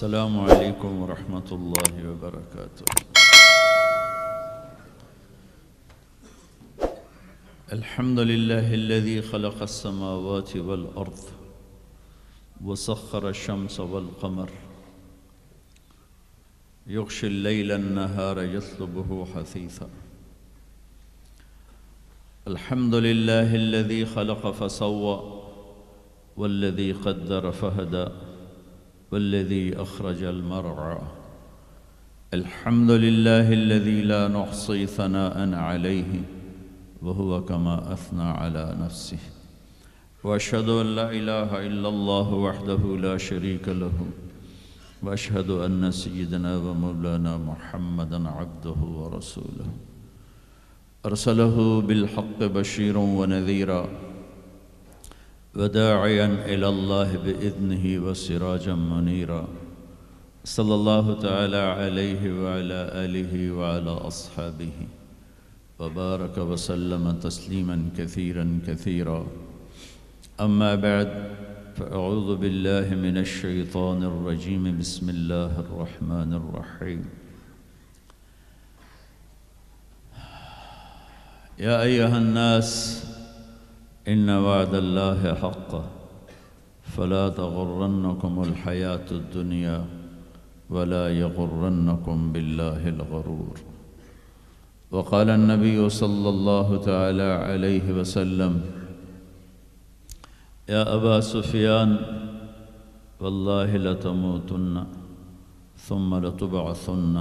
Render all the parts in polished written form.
السلام علیکم ورحمۃ اللہ وبرکاتہ۔ الحمد للہ الذی خلق السماوات والارض وسخر الشمس والقمر یغشی اللیل النہار یطلبہ حثیثا۔ الحمد للہ الذی خلق فسوى والذی قدر فہدى والذی اخرج المرعى۔ الحمد للہ الذی لا نحصی ثناء علیہ وهو كما أثنى على نفسه، وأشهد أن لا إله إلا الله وحده لا شريك له، وأشهد أن سيدنا ومولانا محمدا عبده ورسوله، أرسله بالحق بشيرا ونذيرا وداعيا إلى الله بإذنه وسراجا منيرا، صلى الله تعالى عليه وعلى آله وعلى أصحابه وبارك وسلم تسليما كثيرا كثيرا، أما بعد، فأعوذ بالله من الشيطان الرجيم، بسم الله الرحمن الرحيم۔ يا أيها الناس إن وعد الله حق فلا تغرنكم الحياة الدنيا ولا يغرنكم بالله الغرور۔ وقال النبي صلى الله تعالى عليه وسلم: يا أبا سفيان والله لتموتن ثم لتبعثن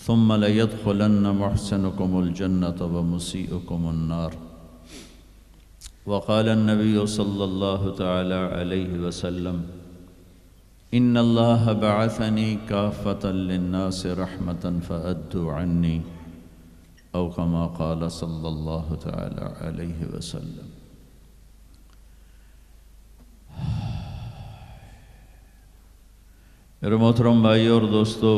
ثم ليدخلن محسنكم الجنة ومسيئكم النار۔ وقال النبي صلى الله تعالى عليه وسلم: إن الله بعثني كافة للناس رحمة فأدوا عني، او كما قال صلی اللہ تعالی علیہ وسلم۔ میرے محترم بھائیو اور دوستو،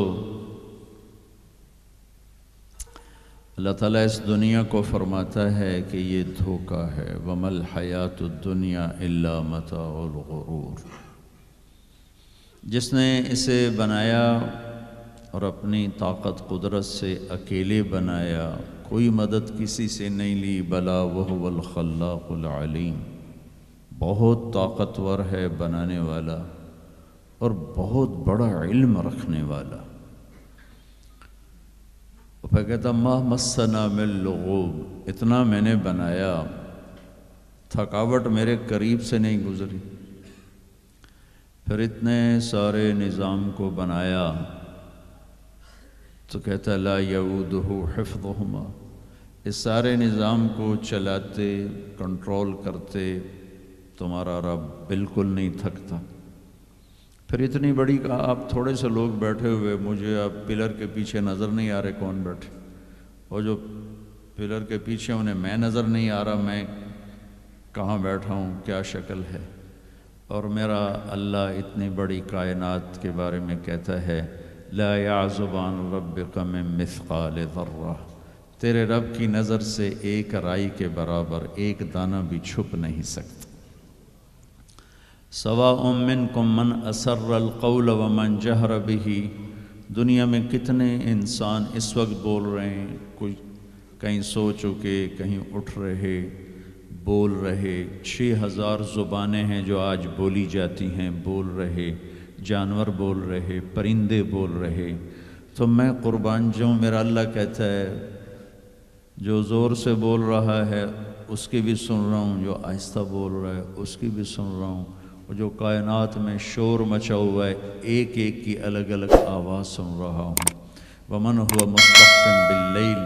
اللہ تعالیٰ اس دنیا کو فرماتا ہے کہ یہ دھوکہ ہے، وَمَا الْحَيَاةُ الدُّنْيَا إِلَّا مَتَاعُ الْغُرُورِ۔ جس نے اسے بنایا اور اپنی طاقت قدرت سے اکیلے بنایا، کوئی مدد کسی سے نہیں لی، بلا وہو الخلاق العلیم، بہت طاقتور ہے بنانے والا اور بہت بڑا علم رکھنے والا۔ وہ پھر کہتا ما مسنا من لغوب، اتنا میں نے بنایا تھکاوٹ میرے قریب سے نہیں گزری۔ پھر اتنے سارے نظام کو بنایا تو کہتا لا یعودہ حفظہما، اس سارے نظام کو چلاتے کنٹرول کرتے تمہارا رب بالکل نہیں تھکتا۔ پھر اتنی بڑی کہا آپ تھوڑے سے لوگ بیٹھے ہوئے، مجھے اب پلر کے پیچھے نظر نہیں آ رہے کون بیٹھے، اور جو پلر کے پیچھے انہیں میں نظر نہیں آ رہا میں کہاں بیٹھا ہوں، کیا شکل ہے۔ اور میرا اللہ اتنی بڑی کائنات کے بارے میں کہتا ہے لا يعزب عن ربك من مثقال ذرہ، تیرے رب کی نظر سے ایک رائی کے برابر ایک دانہ بھی چھپ نہیں سکتا۔ سواء منکم من اسر القول ومن جہر به، دنیا میں کتنے انسان اس وقت بول رہے ہیں، کوئی کہیں سو چکے، کہیں اٹھ رہے، بول رہے، 6000 زبانیں ہیں جو آج بولی جاتی ہیں، بول رہے، جانور بول رہے، پرندے بول رہے۔ تو میں قربان جاؤں، میرا اللہ کہتا ہے جو زور سے بول رہا ہے اس کی بھی سن رہا ہوں، جو آہستہ بول رہا ہے اس کی بھی سن رہا ہوں، اور جو کائنات میں شور مچا ہوا ہے ایک ایک کی الگ الگ آواز سن رہا ہوں۔ وَمَنْ هُوَ مُسْتَخْفٍ بِاللَّيْلِ،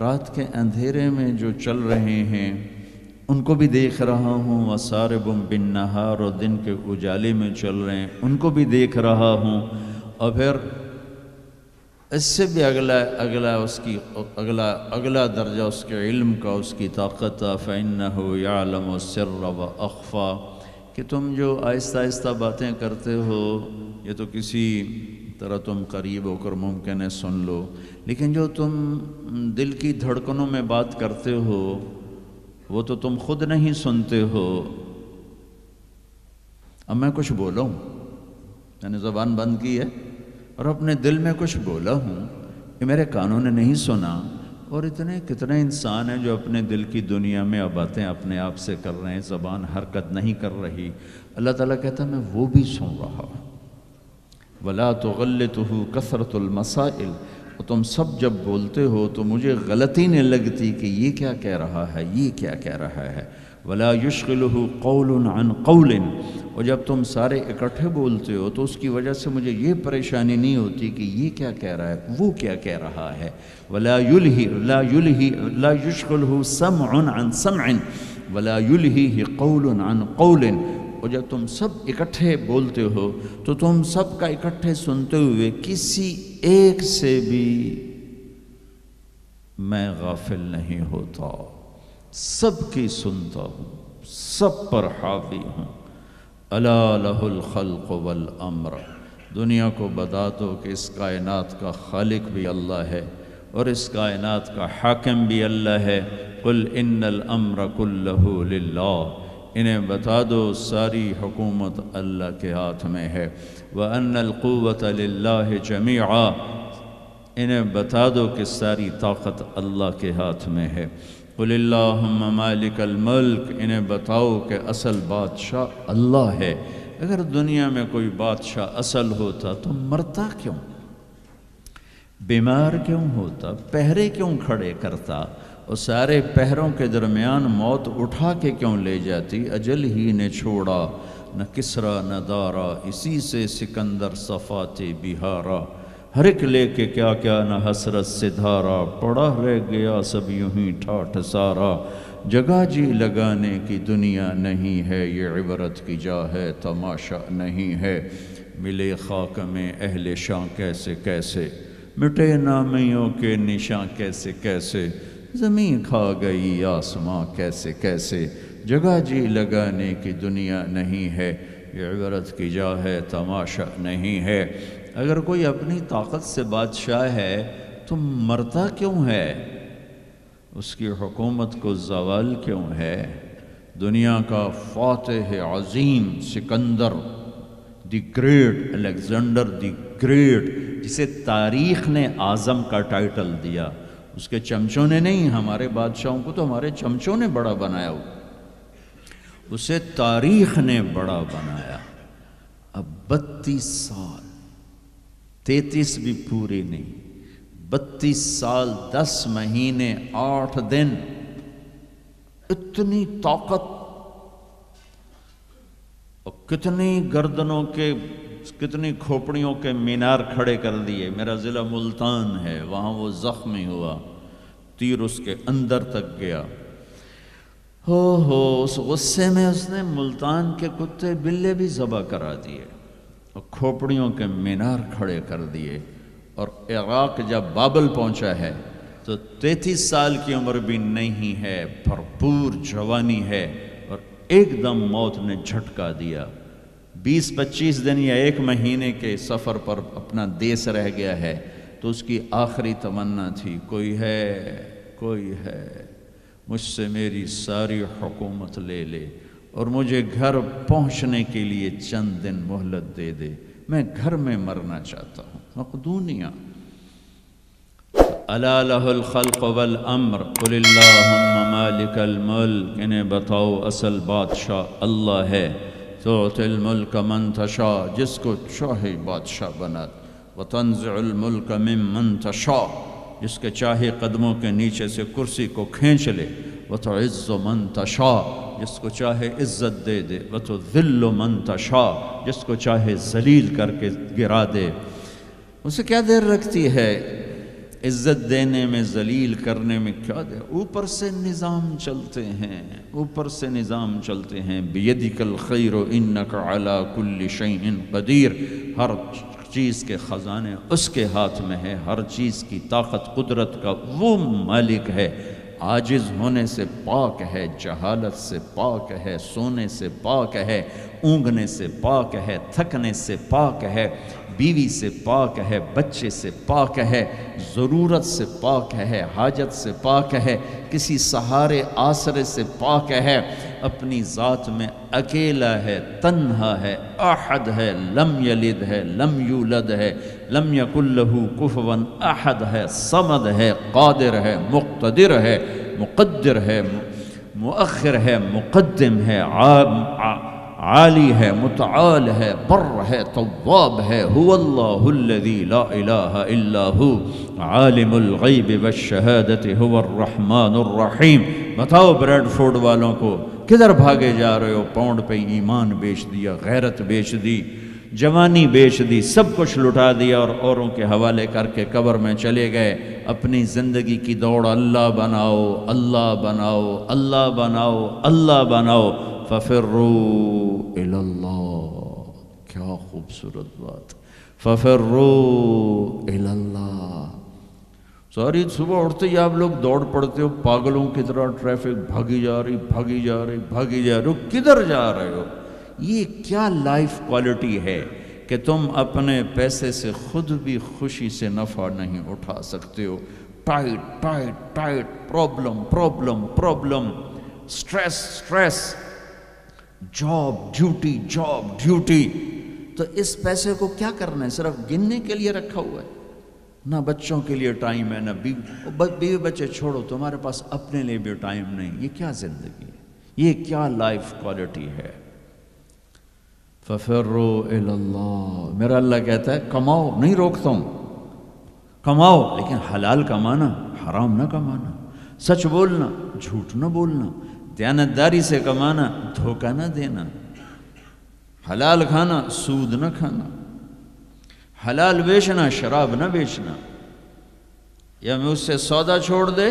رات کے اندھیرے میں جو چل رہے ہیں ان کو بھی دیکھ رہا ہوں، وَسَارِبٌ بِالنَّهَارِ، اور دن کے اجالے میں چل رہے ہیں ان کو بھی دیکھ رہا ہوں۔ اور پھر اس سے بھی اگلا درجہ اس کے علم کا، اس کی طاقت، فَإِنَّهُ يَعْلَمُ السِّرَّ وَأَخْفَى، کہ تم جو آہستہ آہستہ باتیں کرتے ہو یہ تو کسی طرح تم قریب ہو کر ممکن ہے سن لو، لیکن جو تم دل کی دھڑکنوں میں بات کرتے ہو وہ تو تم خود نہیں سنتے ہو۔ اب میں کچھ بولوں، میں نے زبان بند کی ہے اور اپنے دل میں کچھ بولا ہوں، یہ میرے کانوں نے نہیں سنا۔ اور اتنے کتنے انسان ہیں جو اپنے دل کی دنیا میں اب باتیں اپنے آپ سے کر رہے ہیں، زبان حرکت نہیں کر رہی۔ اللہ تعالیٰ کہتا ہے میں وہ بھی سن رہا ہوں۔ وَلَا تُغَلِّتُهُ كَثْرَةُ الْمَسَائِلِ، اور تم سب جب بولتے ہو تو مجھے غلطی نہیں لگتی کہ یہ کیا کہہ رہا ہے، یہ کیا کہہ رہا ہے۔ وَلَا يُشْغِلُهُ قَوْلٌ عَنْ قَوْلٍ، اور جب تم سارے اکٹھے بولتے ہو تو اس کی وجہ سے مجھے یہ پریشانی نہیں ہوتی کہ یہ کیا کہہ رہا ہے، وہ کیا کہہ رہا ہے۔ وَلَا يُشْغِلُهُ سَمْعٌ عَنْ سَمْعٍ وَلَا يُلْهِهِ قَوْلٌ عَنْ قَوْلٍ، اور جب تم سب اکٹھے بولتے ہو تو تم سب کا اکٹھے سنتے ہوئے کسی ایک سے بھی میں غافل نہیں ہوتا، سب کی سنتا ہوں، سب پر حاوی ہوں۔ الا لہ الخلق والامر، دنیا کو بتا دو کہ اس کائنات کا خالق بھی اللہ ہے اور اس کائنات کا حاکم بھی اللہ ہے۔ قل ان الامر کلہ للہ، انہیں بتا دو ساری حکومت اللہ کے ہاتھ میں ہے۔ وَأَنَّ الْقُوَّةَ لِلَّهِ جَمِيعًا، انہیں بتا دو کہ ساری طاقت اللہ کے ہاتھ میں ہے۔ قُلِ اللَّهُمَّ مَالِكَ الْمُلْكِ، انہیں بتاؤ کہ اصل بادشاہ اللہ ہے۔ اگر دنیا میں کوئی بادشاہ اصل ہوتا تو مرتا کیوں، بیمار کیوں ہوتا، پہرے کیوں کھڑے کرتا، اور سارے پہروں کے درمیان موت اٹھا کے کیوں لے جاتی۔ اجل ہی نے چھوڑا نہ کسرا نہ دارا، اسی سے سکندر صفات بہارا، ہر ایک لے کے کیا کیا نہ حسرت سے دھارا، پڑا رہ گیا سب یوں ہی ٹھاٹھ سارا۔ جگہ جی لگانے کی دنیا نہیں ہے، یہ عبرت کی جا ہے تماشا نہیں ہے۔ ملے خاک میں اہل شاں کیسے کیسے، مٹے نامیوں کے نشاں کیسے کیسے، زمین کھا گئی آسماں کیسے کیسے۔ جگہ جی لگانے کی دنیا نہیں ہے، یہ عبرت کی جا ہے تماشا نہیں ہے۔ اگر کوئی اپنی طاقت سے بادشاہ ہے تو مرتا کیوں ہے، اس کی حکومت کو زوال کیوں ہے۔ دنیا کا فاتح عظیم Sikandar the great, Alexander the great, جسے تاریخ نے اعظم کا ٹائٹل دیا، اس کے چمچوں نے نہیں، ہمارے بادشاہوں کو تو ہمارے چمچوں نے بڑا بنایا، اسے تاریخ نے بڑا بنایا۔ اب 32 سال، 33 بھی پوری نہیں، 32 سال 10 مہینے 8 دن، اتنی طاقت اور کتنی گردنوں کے، کتنی کھوپڑیوں کے مینار کھڑے کر دیے۔ میرا ضلع ملتان ہے، وہاں وہ زخمی ہوا، تیر اس کے اندر تک گیا۔ اس غصے میں اس نے ملتان کے کتے بلے بھی ذبح کرا دیے اور کھوپڑیوں کے مینار کھڑے کر دیے۔ اور عراق جب بابل پہنچا ہے تو 33 سال کی عمر بھی نہیں ہے، بھرپور جوانی ہے، اور ایک دم موت نے جھٹکا دیا۔ 20-25 دن یا 1 مہینے کے سفر پر اپنا دیس رہ گیا ہے، تو اس کی آخری تمنا تھی کوئی ہے مجھ سے میری ساری حکومت لے لے اور مجھے گھر پہنچنے کے لیے چند دن مہلت دے دے، میں گھر میں مرنا چاہتا ہوں۔ مقدونیہ۔ الا لہ الخلق والامر قل اللہم مالک الملک، انہیں بتاؤ اصل بادشاہ اللہ ہے۔ تعطی الملک من تشاء، جس کو چاہے بادشاہ بنا، وتنزع الملک ممن تشاء، جس کے چاہے قدموں کے نیچے سے کرسی کو کھینچ لے، وتعز من تشاء، جس کو چاہے عزت دے دے، وتذل من تشاء، جس کو چاہے ذلیل کر کے گرا دے۔ اسے کیا دیر رکھتی ہے عزت دینے میں، ذلیل کرنے میں، کیا دیر؟ اوپر سے نظام چلتے ہیں، اوپر سے نظام چلتے ہیں۔ بیدک الخیر انک علی کل شیء قدیر، ہر چیز کے خزانے اس کے ہاتھ میں ہے، ہر چیز کی طاقت قدرت کا وہ مالک ہے۔ عاجز ہونے سے پاک ہے، جہالت سے پاک ہے، سونے سے پاک ہے، اونگنے سے پاک ہے، تھکنے سے پاک ہے، بیوی سے پاک ہے، بچے سے پاک ہے، ضرورت سے پاک ہے، حاجت سے پاک ہے، کسی سہارے آسرے سے پاک ہے۔ اپنی ذات میں اکیلا ہے، تنہا ہے، احد ہے، لم یلد ہے، لم یولد ہے، لم یکن لہ کفوا احد ہے، صمد ہے، قادر ہے، مقتدر ہے، مقدر ہے، مؤخر ہے، مقدم ہے، عالی ہے، متعال ہے، بر ہے، تواب ہے، هو اللہ الذی لا الہ الا ہو عالم الغیب والشہادت هو الرحمن الرحیم۔ بتاؤ بریڈ فورڈ والوں کو کدھر بھاگے جا رہے ہو؟ پاؤنڈ پہ ایمان بیچ دیا، غیرت بیچ دی، جوانی بیچ دی، سب کچھ لٹا دیا اور اوروں کے حوالے کر کے قبر میں چلے گئے۔ اپنی زندگی کی دوڑ اللہ بناؤ، اللہ بناؤ، اللہ بناؤ، اللہ بناؤ۔ ففروا الی اللہ، کیا خوبصورت بات، ففروا الی اللہ۔ ساری صبح اٹھتے ہی آپ لوگ دوڑ پڑتے ہو پاگلوں کی طرح، ٹریفک بھاگی جا رہی، بھاگی جا رہی، بھاگی جا رہی ہو، کدھر جا رہے ہو؟ یہ کیا لائف کوالٹی ہے کہ تم اپنے پیسے سے خود بھی خوشی سے نفع نہیں اٹھا سکتے ہو؟ Tight tight tight, problem problem problem, stress stress, job duty job duty. تو اس پیسے کو کیا کرنا ہے؟ صرف گننے کے لیے رکھا ہوا ہے؟ نہ بچوں کے لیے ٹائم ہے، نہ بیوی بچے چھوڑو، تمہارے پاس اپنے لیے بھی ٹائم نہیں۔ یہ کیا زندگی ہے؟ یہ کیا لائف کوالٹی ہے؟ ففروا الی اللہ۔ میرا اللہ کہتا ہے کماؤ، نہیں روکتا ہوں، کماؤ، لیکن حلال کمانا، حرام نہ کمانا، سچ بولنا، جھوٹ نہ بولنا، دیانتداری سے کمانا، دھوکہ نہ دینا، حلال کھانا، سود نہ کھانا، حلال بیچنا، شراب نہ بیچنا۔ یا میں اس سے سودا چھوڑ دے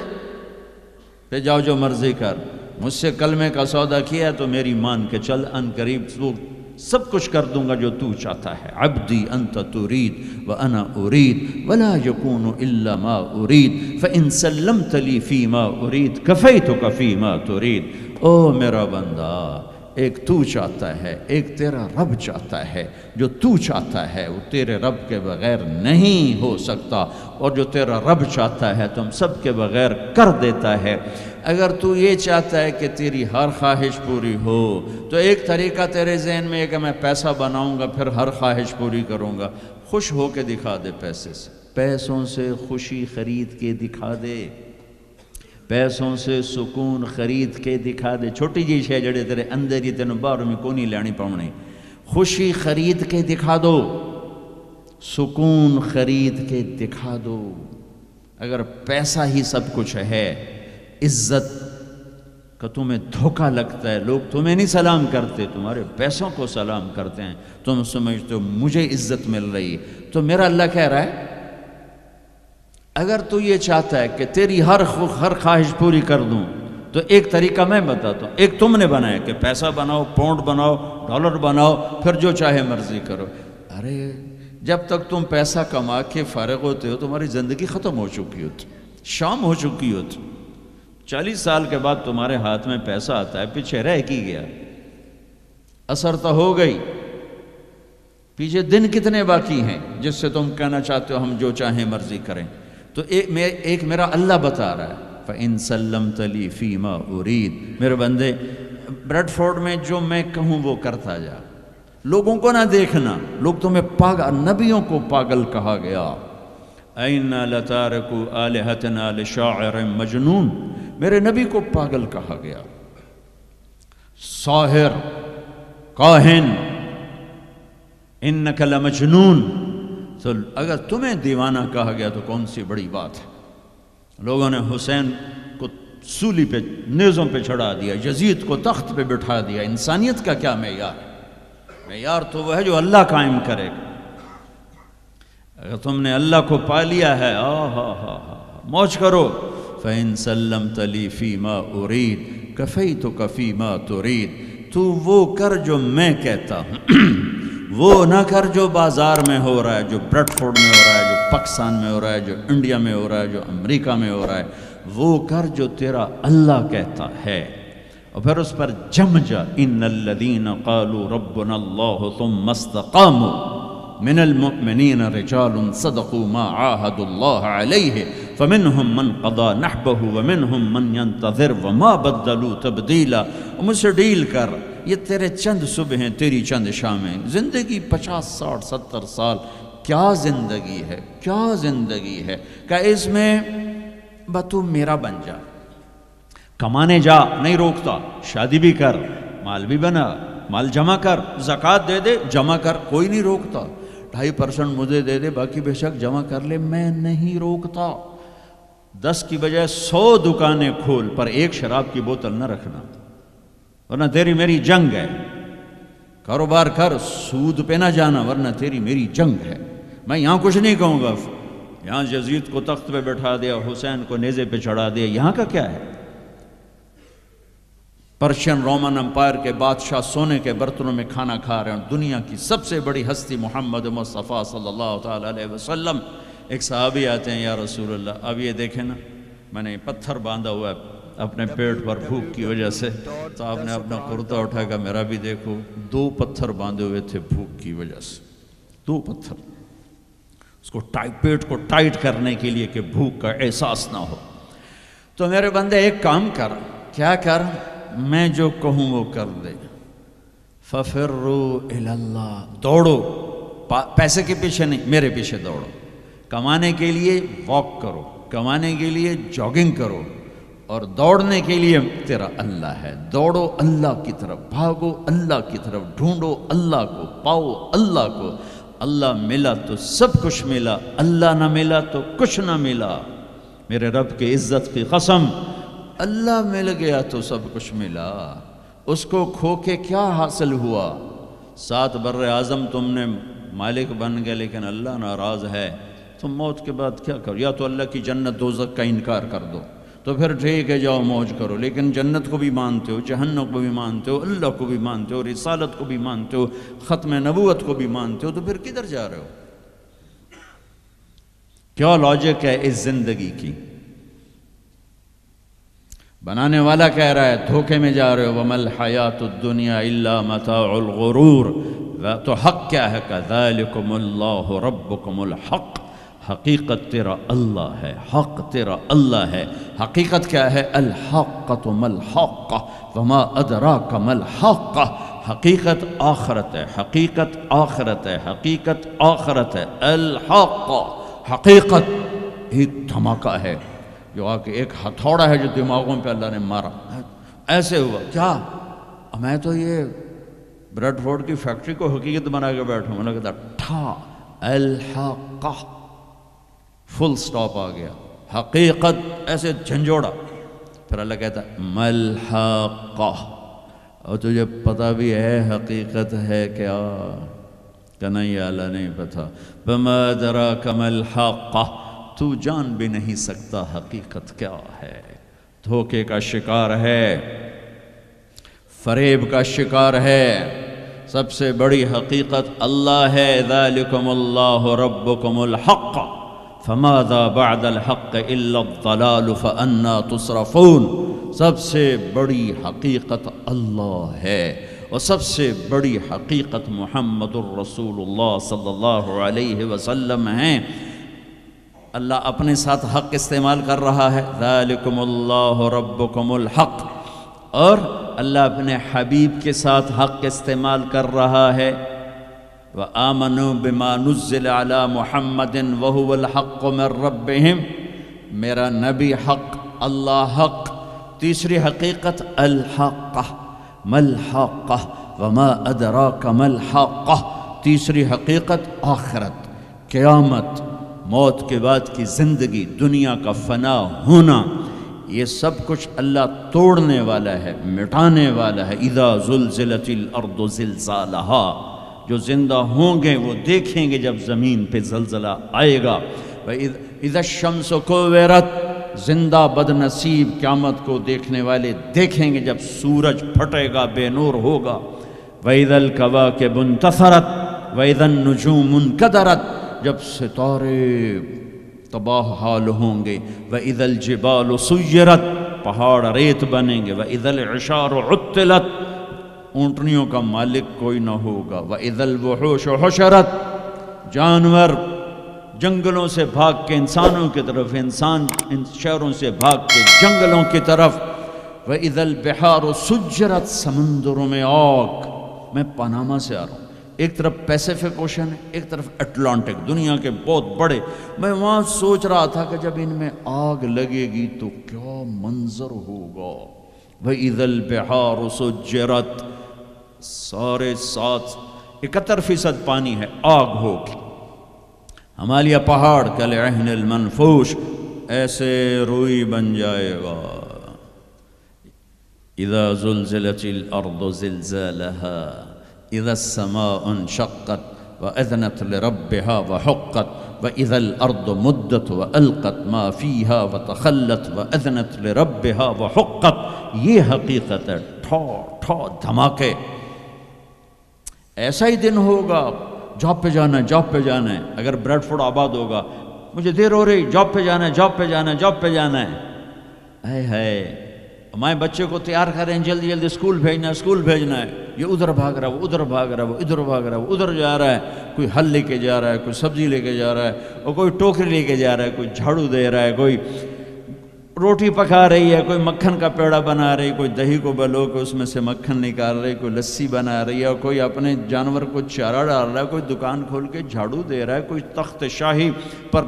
پہ جاؤ جو مرضی کر، مجھ سے کلمے کا سودا کیا تو میری مان کے چل، ان قریب تو سب کچھ کر دوں گا جو تو چاہتا ہے۔ عبدی انت ترید وانا ارید ولا یکون الا ما ارید فان سلمت لی فیما ارید کفیتک فیما ترید۔ او میرا بندہ، ایک تو چاہتا ہے، ایک تیرا رب چاہتا ہے۔ جو تو چاہتا ہے وہ تیرے رب کے بغیر نہیں ہو سکتا، اور جو تیرا رب چاہتا ہے تم سب کے بغیر کر دیتا ہے۔ اگر تو یہ چاہتا ہے کہ تیری ہر خواہش پوری ہو تو ایک طریقہ تیرے ذہن میں ہے کہ میں پیسہ بناؤں گا پھر ہر خواہش پوری کروں گا۔ خوش ہو کے دکھا دے پیسے سے، پیسوں سے خوشی خرید کے دکھا دے، پیسوں سے سکون خرید کے دکھا دے۔ چھوٹی جی شے جڑے تیرے اندر ہی تینوں باہر میں کونی لینی پاؤنی، خوشی خرید کے دکھا دو، سکون خرید کے دکھا دو۔ اگر پیسہ ہی سب کچھ ہے، عزت کا تمہیں دھوکہ لگتا ہے، لوگ تمہیں نہیں سلام کرتے، تمہارے پیسوں کو سلام کرتے ہیں، تم سمجھتے ہو مجھے عزت مل رہی، تو میرا اللہ کہہ رہا ہے اگر تو یہ چاہتا ہے کہ تیری ہر خواہش پوری کر دوں تو ایک طریقہ میں بتاتا ہوں۔ ایک تم نے بنایا کہ پیسہ بناؤ، پاؤنڈ بناؤ، ڈالر بناؤ، پھر جو چاہے مرضی کرو۔ ارے جب تک تم پیسہ کما کے فارغ ہوتے ہو تمہاری زندگی ختم ہو چکی ہوتی، شام ہو چکی ہوتی۔ 40 سال کے بعد تمہارے ہاتھ میں پیسہ آتا ہے، پیچھے رہ کی گیا، اثر تو ہو گئی، پیچھے دن کتنے باقی ہیں جس سے تم کہنا چاہتے ہو ہم جو چاہیں مرضی کریں۔ تو ایک میرا اللہ بتا رہا ہے فَإِن سَلَّمْتَ لِي فِي مَا أُرِيد، میرے بندے بریڈ فورڈ میں جو میں کہوں وہ کرتا جا، لوگوں کو نہ دیکھنا، لوگ تمہیں پاگل، نبیوں کو پاگل کہا گیا۔ اَإِنَّا لَتَارِكُوا آلِهَتِنَا لِشَاعِرٍ مَجْنُونٍ، میرے نبی کو پاگل کہا گیا، ساحر، کاہن، اِنَّكَ لَمَجْنُونَ۔ تو اگر تمہیں دیوانہ کہا گیا تو کون سی بڑی بات ہے۔ لوگوں نے حسین کو سولی پہ، نیزوں پہ چڑھا دیا، یزید کو تخت پہ بٹھا دیا۔ انسانیت کا کیا معیار ہے؟ معیار تو وہ ہے جو اللہ قائم کرے گا۔ اگر تم نے اللہ کو پا لیا ہے، موج کرو۔ فَإِن سَلَّمْتَ لِي فِي مَا أُرِيد كَفَيْتُكَ فِي مَا تُرِيد، تو وہ کر جو میں کہتا ہوں، وہ نہ کر جو بازار میں ہو رہا ہے، جو بریڈ فورڈ میں ہو رہا ہے، جو پاکستان میں ہو رہا ہے، جو انڈیا میں ہو رہا ہے، جو امریکہ میں ہو رہا ہے، وہ کر جو تیرا اللہ کہتا ہے۔ اور پھر اس پر جم جا، ان الذین قالوا ربنا اللہ ثم استقاموا من المؤمنین رجال صدقوا ما عاهدوا اللہ علیہ فمنہم من قضى نحبہ ومنہم من ينتظر وما بدلوا تبدیلا. مجھ سے ڈیل کر، یہ تیرے چند صبح ہیں، تیری چند شامیں. زندگی 50 60 70 سال، کیا زندگی ہے، کیا زندگی ہے کہ اس میں تو میرا بن جا. کمانے جا، نہیں روکتا. شادی بھی کر، مال بھی بنا، مال جمع کر، زکوٰۃ دے دے، جمع کر، کوئی نہیں روکتا. 2.5% مجھے دے دے، باقی بے شک جمع کر لے، میں نہیں روکتا. 10 کی بجائے 100 دکانیں کھول، پر ایک شراب کی بوتل نہ رکھنا، ورنہ تیری میری جنگ ہے. کاروبار کر، سود پہ نہ جانا، ورنہ تیری میری جنگ ہے. میں یہاں کچھ نہیں کہوں گا، یہاں یزید کو تخت پہ بٹھا دیا، حسین کو نیزے پہ چڑھا دیا، یہاں کا کیا ہے؟ پرشین رومن امپائر کے بادشاہ سونے کے برتنوں میں کھانا کھا رہے ہیں. دنیا کی سب سے بڑی ہستی محمد مصطفیٰ صلی اللہ تعالیٰ علیہ وسلم. ایک صحابی آتے ہیں، یا رسول اللہ، اب یہ دیکھیں نا، میں نے پتھر باندھا ہوا ہے اپنے پیٹ پر بھوک کی وجہ سے. تو آپ نے اپنا کرتا اٹھا کر میرا بھی دیکھو، 2 پتھر باندھے ہوئے تھے بھوک کی وجہ سے، 2 پتھر، اس کو پیٹ کو ٹائٹ کرنے کے لیے کہ بھوک کا احساس نہ ہو. تو میرے بندے ایک کام کر. کیا کر؟ میں جو کہوں وہ کر دے. فَفِرُّوا إِلَى اللَّهِ، دوڑو، پیسے کے پیچھے نہیں، میرے پیچھے دوڑو. کمانے کے لیے واک کرو، کمانے کے لیے جاگنگ کرو، اور دوڑنے کے لیے تیرا اللہ ہے. دوڑو اللہ کی طرف، بھاگو اللہ کی طرف، ڈھونڈو اللہ کو، پاؤ اللہ کو. اللہ ملا تو سب کچھ ملا، اللہ نہ ملا تو کچھ نہ ملا. میرے رب کی عزت کی قسم، اللہ مل گیا تو سب کچھ ملا. اس کو کھو کے کیا حاصل ہوا؟ 7 بر اعظم تم نے مالک بن گئے، لیکن اللہ ناراض ہے. تم موت کے بعد کیا کرو؟ یا تو اللہ کی جنت دوزخ کا انکار کر دو، تو پھر ٹھیک ہے جاؤ موج کرو، لیکن جنت کو بھی مانتے ہو، جہنم کو بھی مانتے ہو، اللہ کو بھی مانتے ہو، رسالت کو بھی مانتے ہو، ختم نبوت کو بھی مانتے ہو، تو پھر کدھر جا رہے ہو؟ کیا لاجک ہے اس زندگی کی؟ بنانے والا کہہ رہا ہے دھوکے میں جا رہے ہو. وَمَا الْحَيَاةُ الدُّنْيَا إِلَّا مَتَاعُ الْغُرُورِ. تو حق کیا ہے؟ كَذَلِكُمُ اللَّهُ رَبُّكُمُ الْحَقِّ. حقیقت تیرا اللہ ہے، حق تیرا اللہ ہے. حقیقت کیا ہے؟ الحقۃ ما الحقۃ وما ادراک ما الحقۃ. حقیقت آخرت ہے، حقیقت آخرت ہے، حقیقت آخرت ہے. الحق، حقیقت ایک دھماکہ ہے جو آ کے ایک ہتھوڑا ہے جو دماغوں پہ اللہ نے مارا. ایسے ہوا کیا؟ میں تو یہ بریڈ فورڈ کی فیکٹری کو حقیقت بنا کے بیٹھوں. میں نے کہتا ٹھا الحقہ، فل سٹاپ آ گیا. حقیقت ایسے جھنجھوڑا. پھر اللہ کہتا ملحقہ، اور تجھے پتہ بھی ہے حقیقت ہے کیا؟ کہ نہیں اللہ نہیں پتہ. بما ادراک ملحقہ، تو جان بھی نہیں سکتا حقیقت کیا ہے. دھوکے کا شکار ہے، فریب کا شکار ہے. سب سے بڑی حقیقت اللہ ہے. ذالکم اللہ ربکم الحق فماذا بعد الحق الا الضلال فانا تصرفون. سب سے بڑی حقیقت اللہ ہے، اور سب سے بڑی حقیقت محمد الرسول اللہ صلی اللہ علیہ وسلم ہیں. اللہ اپنے ساتھ حق استعمال کر رہا ہے، ذالکم اللہ ربکم الحق، اور اللہ اپنے حبیب کے ساتھ حق استعمال کر رہا ہے. وآمنوا بما نزل على محمد وهو الحق من ربهم. میرا نبی حق، اللہ حق. تیسری حقیقت الحقہ، ملحقہ وما ادراک ملحقہ. تیسری حقیقت آخرت، قیامت، موت کے بعد کی زندگی، دنیا کا فنا ہونا. یہ سب کچھ اللہ توڑنے والا ہے، مٹانے والا ہے. اذا زلزلت الارض زلزالہا. جو زندہ ہوں گے وہ دیکھیں گے جب زمین پہ زلزلہ آئے گا. اذا الشمس کوورت. زندہ بد نصیب قیامت کو دیکھنے والے دیکھیں گے جب سورج پھٹے گا، بے نور ہوگا. وَإِذَا الْكَوَاكِبُ انتَثَرَتْ وَإِذَا النُّجُومُ انْكَدَرَتْ. جب ستارے تباہ حال ہوں گے. وَإِذَا الْجِبَالُ سُيِّرَتْ. پہاڑ ریت بنیں گے. وَإِذَا الْعِشَارُ عُطِّلَتْ. اونٹنیوں کا مالک کوئی نہ ہوگا. وَإِذَا الْوُحُوشُ حُشِرَتْ. جانور جنگلوں سے بھاگ کے انسانوں کی طرف، انسان شہروں سے بھاگ کے جنگلوں کی طرف۔ وَإِذَا الْبِحَارُ سُجِّرَتْ، سمندروں میں آگ۔ میں پاناما سے آ رہا ہوں، ایک طرف پیسیفک اوشن ہے، ایک طرف اٹلانٹک، دنیا کے بہت بڑے۔ میں وہاں سوچ رہا تھا کہ جب ان میں آگ لگے گی تو کیا منظر ہوگا۔ وَإِذَا الْبِحَارُ سُجِّرَتْ، سارے 71% پانی ہے، آگ ہوگی۔ ہمالیہ پہاڑ کالعہن المنفوش، ایسے روئی بن جائے گا۔ اذا زلزلت الارض زلزالها اذا السماء انشقت واذنت لربها وحقت واذا الارض مدت والقت ما فيها وتخلت واذنت لربها وحقت۔ یہ حقیقت ہے، ٹھو ٹھو دھماکے۔ ایسا ہی دن ہوگا، جاب پہ جانا ہے، جاب پہ جانا ہے۔ اگر بریڈ فورڈ آباد ہوگا، مجھے دیر ہو رہی، جاب پہ جانا ہے، جاب پہ جانا ہے، جاب پہ جانا ہے۔ ہے ہمارے بچے کو تیار کریں، جلدی جلدی اسکول بھیجنا ہے، اسکول بھیجنا ہے۔ یہ ادھر بھاگ رہا ہے، وہ ادھر بھاگ رہا ہے، وہ ادھر بھاگ رہا ہے، وہ ادھر جا رہا ہے۔ کوئی حل لے کے جا رہا ہے، کوئی سبزی لے کے جا رہا ہے، اور کوئی ٹوکری لے کے جا رہا ہے، کوئی جھاڑو دے رہا ہے، کوئی روٹی پکا رہی ہے، کوئی مکھن کا پیڑا بنا رہی، کوئی دہی کو بلو کے اس میں سے مکھن نکال رہی، کوئی لسی بنا رہی ہے، اور کوئی اپنے جانور کو چارہ ڈال رہا ہے، کوئی دکان کھول کے جھاڑو دے رہا ہے، کوئی تخت شاہی پر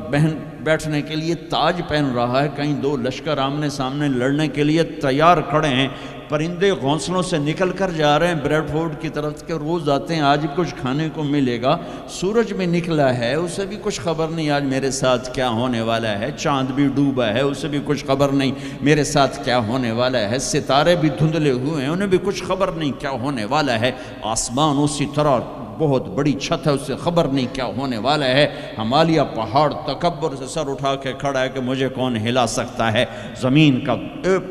بیٹھنے کے لیے تاج پہن رہا ہے۔ کہیں دو لشکر آمنے سامنے لڑنے کے لیے تیار کھڑے ہیں۔ پرندے گھونسلوں سے نکل کر جا رہے ہیں بریڈ فورڈ کی طرف کے، روز آتے ہیں، آج کچھ کھانے کو ملے گا۔ سورج بھی نکلا ہے، اسے بھی کچھ خبر نہیں آج میرے ساتھ کیا ہونے والا ہے۔ چاند بھی ڈوبا ہے، اسے بھی کچھ خبر نہیں میرے ساتھ کیا ہونے والا ہے۔ ستارے بھی دھندلے ہوئے ہیں، انہیں بھی کچھ خبر نہیں کیا ہونے والا ہے۔ آسمان اسی طرح بہت بڑی چھت ہے، اسے خبر نہیں کیا ہونے والا ہے۔ ہمالیہ پہاڑ تکبر سے سر اٹھا کے کھڑا ہے کہ مجھے کون ہلا سکتا ہے۔ زمین کا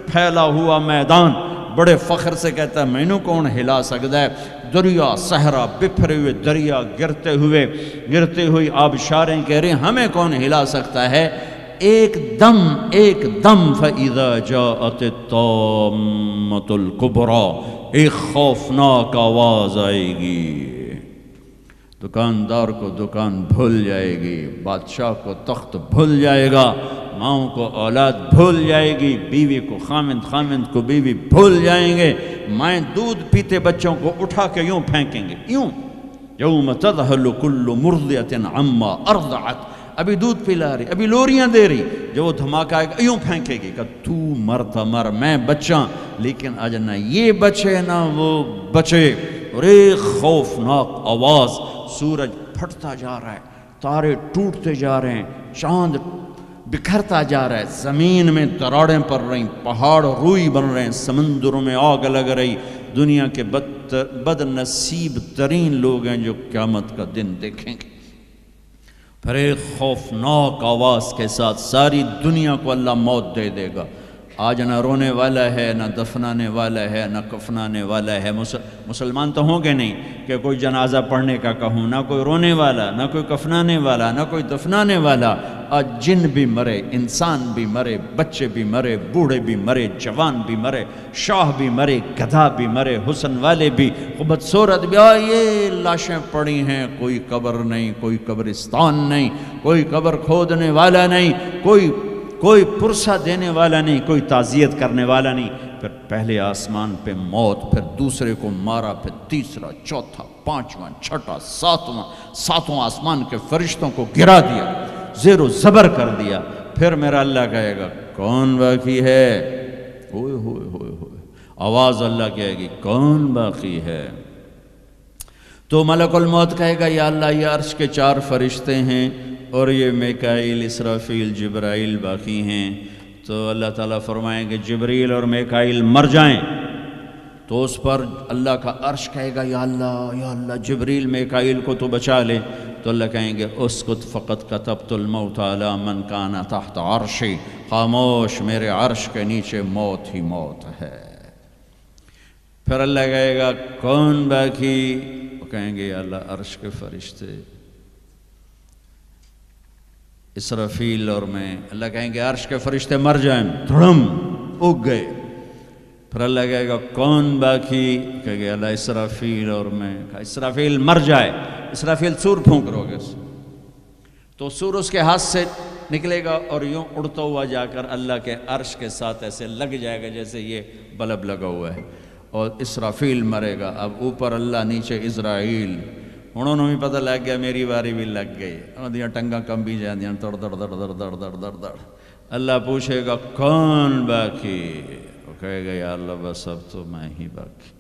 پھیلا ہوا میدان بڑے فخر سے کہتا ہے میں نے کون ہلا سکتا ہے۔ دریا صحرا، بکھرے ہوئے دریا، گرتے ہوئی آبشاریں کہہ رہے ہیں ہمیں کون ہلا سکتا ہے۔ ایک دم فَإِذَا جَاءَتِ الطَّامَّةُ الْكُبْرَى، ایک خوفناک آواز آئے گی۔ دکاندار کو دکان بھول جائے گی، بادشاہ کو تخت بھول جائے گا، ماؤں کو اولاد بھول جائے گی، بیوی کو خامند کو بیوی بھول جائیں گے۔ مائیں دودھ پیتے بچوں کو اٹھا کے یوں پھینکیں گے، یوں۔ یوم تذہل کل مرضعۃ عما ارضعت، ابھی دودھ پلا رہی، ابھی لوریاں دے رہی، جو وہ دھماکہ آئے گا یوں پھینکے گی کہ تو مرتا مر، میں بچاں، لیکن آج نہ یہ بچے نہ وہ بچے۔ اور ایک خوفناک آواز، سورج پھٹتا جا رہا ہے، تارے ٹوٹتے جا رہے ہیں، چاند بکھرتا جا رہا ہے، زمین میں دراڑیں پڑ رہی، پہاڑ روئی بن رہے ہیں، سمندروں میں آگ لگ رہی۔ دنیا کے بد نصیب ترین لوگ ہیں جو قیامت کا دن دیکھیں گے۔ پھر ایک خوفناک آواز کے ساتھ ساری دنیا کو اللہ موت دے دے گا۔ آج نہ رونے والا ہے، نہ دفنانے والا ہے، نہ کفنانے والا ہے۔ مسلمان تو ہوں گے نہیں کہ کوئی جنازہ پڑھنے کا کہوں، نہ کوئی رونے والا، نہ کوئی کفنانے والا، نہ کوئی دفنانے والا۔ آج جن بھی مرے، انسان بھی مرے، بچے بھی مرے، بوڑھے بھی مرے، جوان بھی مرے، شاہ بھی مرے، گدھا بھی مرے، حسن والے بھی، خوبصورت بھی۔ یہ لاشیں پڑی ہیں، کوئی قبر نہیں، کوئی قبرستان نہیں، کوئی قبر کھودنے والا نہیں، کوئی پرسہ دینے والا نہیں، کوئی تعزیت کرنے والا نہیں۔ پھر پہلے آسمان پہ موت، پھر دوسرے کو مارا، پھر تیسرا، چوتھا، پانچواں، چھٹا، ساتواں آسمان کے فرشتوں کو گرا دیا، زیر و زبر کر دیا۔ پھر میرا اللہ کہے گا کون باقی ہے؟ ہوئے ہوئے ہوئے ہوئے، آواز اللہ کہے گی کون باقی ہے؟ تو ملک الموت کہے گا یا اللہ یہ عرش کے 4 فرشتے ہیں اور یہ میکائیل، اسرافیل، جبرائیل باقی ہیں۔ تو اللہ تعالیٰ فرمائیں گے جبریل اور میکائیل مر جائیں، تو اس پر اللہ کا عرش کہے گا یا اللہ جبریل میکائیل کو تو بچا لے۔ تو اللہ کہیں گے اسکت فقط کتبت الموت علی من کان تحت عرشی، خاموش، میرے عرش کے نیچے موت ہی موت ہے۔ پھر اللہ کہے گا کون باقی؟ وہ کہیں گے یا اللہ عرش کے فرشتے، اسرافیل اور میں۔ اللہ کہیں گے عرش کے فرشتے مر جائیں، دھڑم اگ گئے۔ پھر اللہ کہے گا کون باقی؟ کہے گا اللہ اسرافیل اور میں۔ اسرافیل مر جائے، اسرافیل سور پھونک رو گے، تو سور اس کے ہاتھ سے نکلے گا اور یوں اڑتا ہوا جا کر اللہ کے عرش کے ساتھ ایسے لگ جائے گا جیسے یہ بلب لگا ہوا ہے، اور اسرافیل مرے گا، اب اوپر اللہ نیچے اسرائیل، انہوں نے بھی پتہ لگ گیا میری باری بھی لگ گئی، اور ٹنگا کم بھی جاندیاں دڑ دڑ دڑ دڑ دڑ دڑ دڑ دڑ۔ اللہ پوچھے گا کون باقی؟ وہ کہے گا یا اللہ بس اب تو میں ہی باقی۔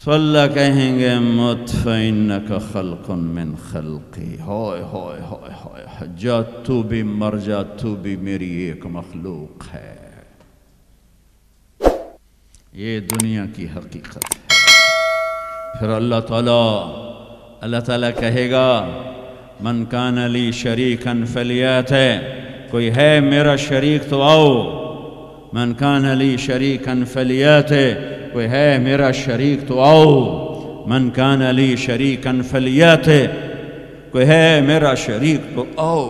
تو اللہ کہیں گے مت فإنک خلق من خلقی، ہائے ہائے ہائے ہائے، جا تو بھی مر جا، تو بھی میری ایک مخلوق ہے۔ یہ دنیا کی حقیقت ہے۔ پھر اللہ تعالیٰ کہے گا من کان لی شریکا فلیات، کوئی ہے میرا شریک تو آؤ، من کان لی شریکا فلیات، کوئی ہے میرا شریک تو آؤ، من کان لی شریکا فلیات، کوئی ہے میرا شریک تو آؤ۔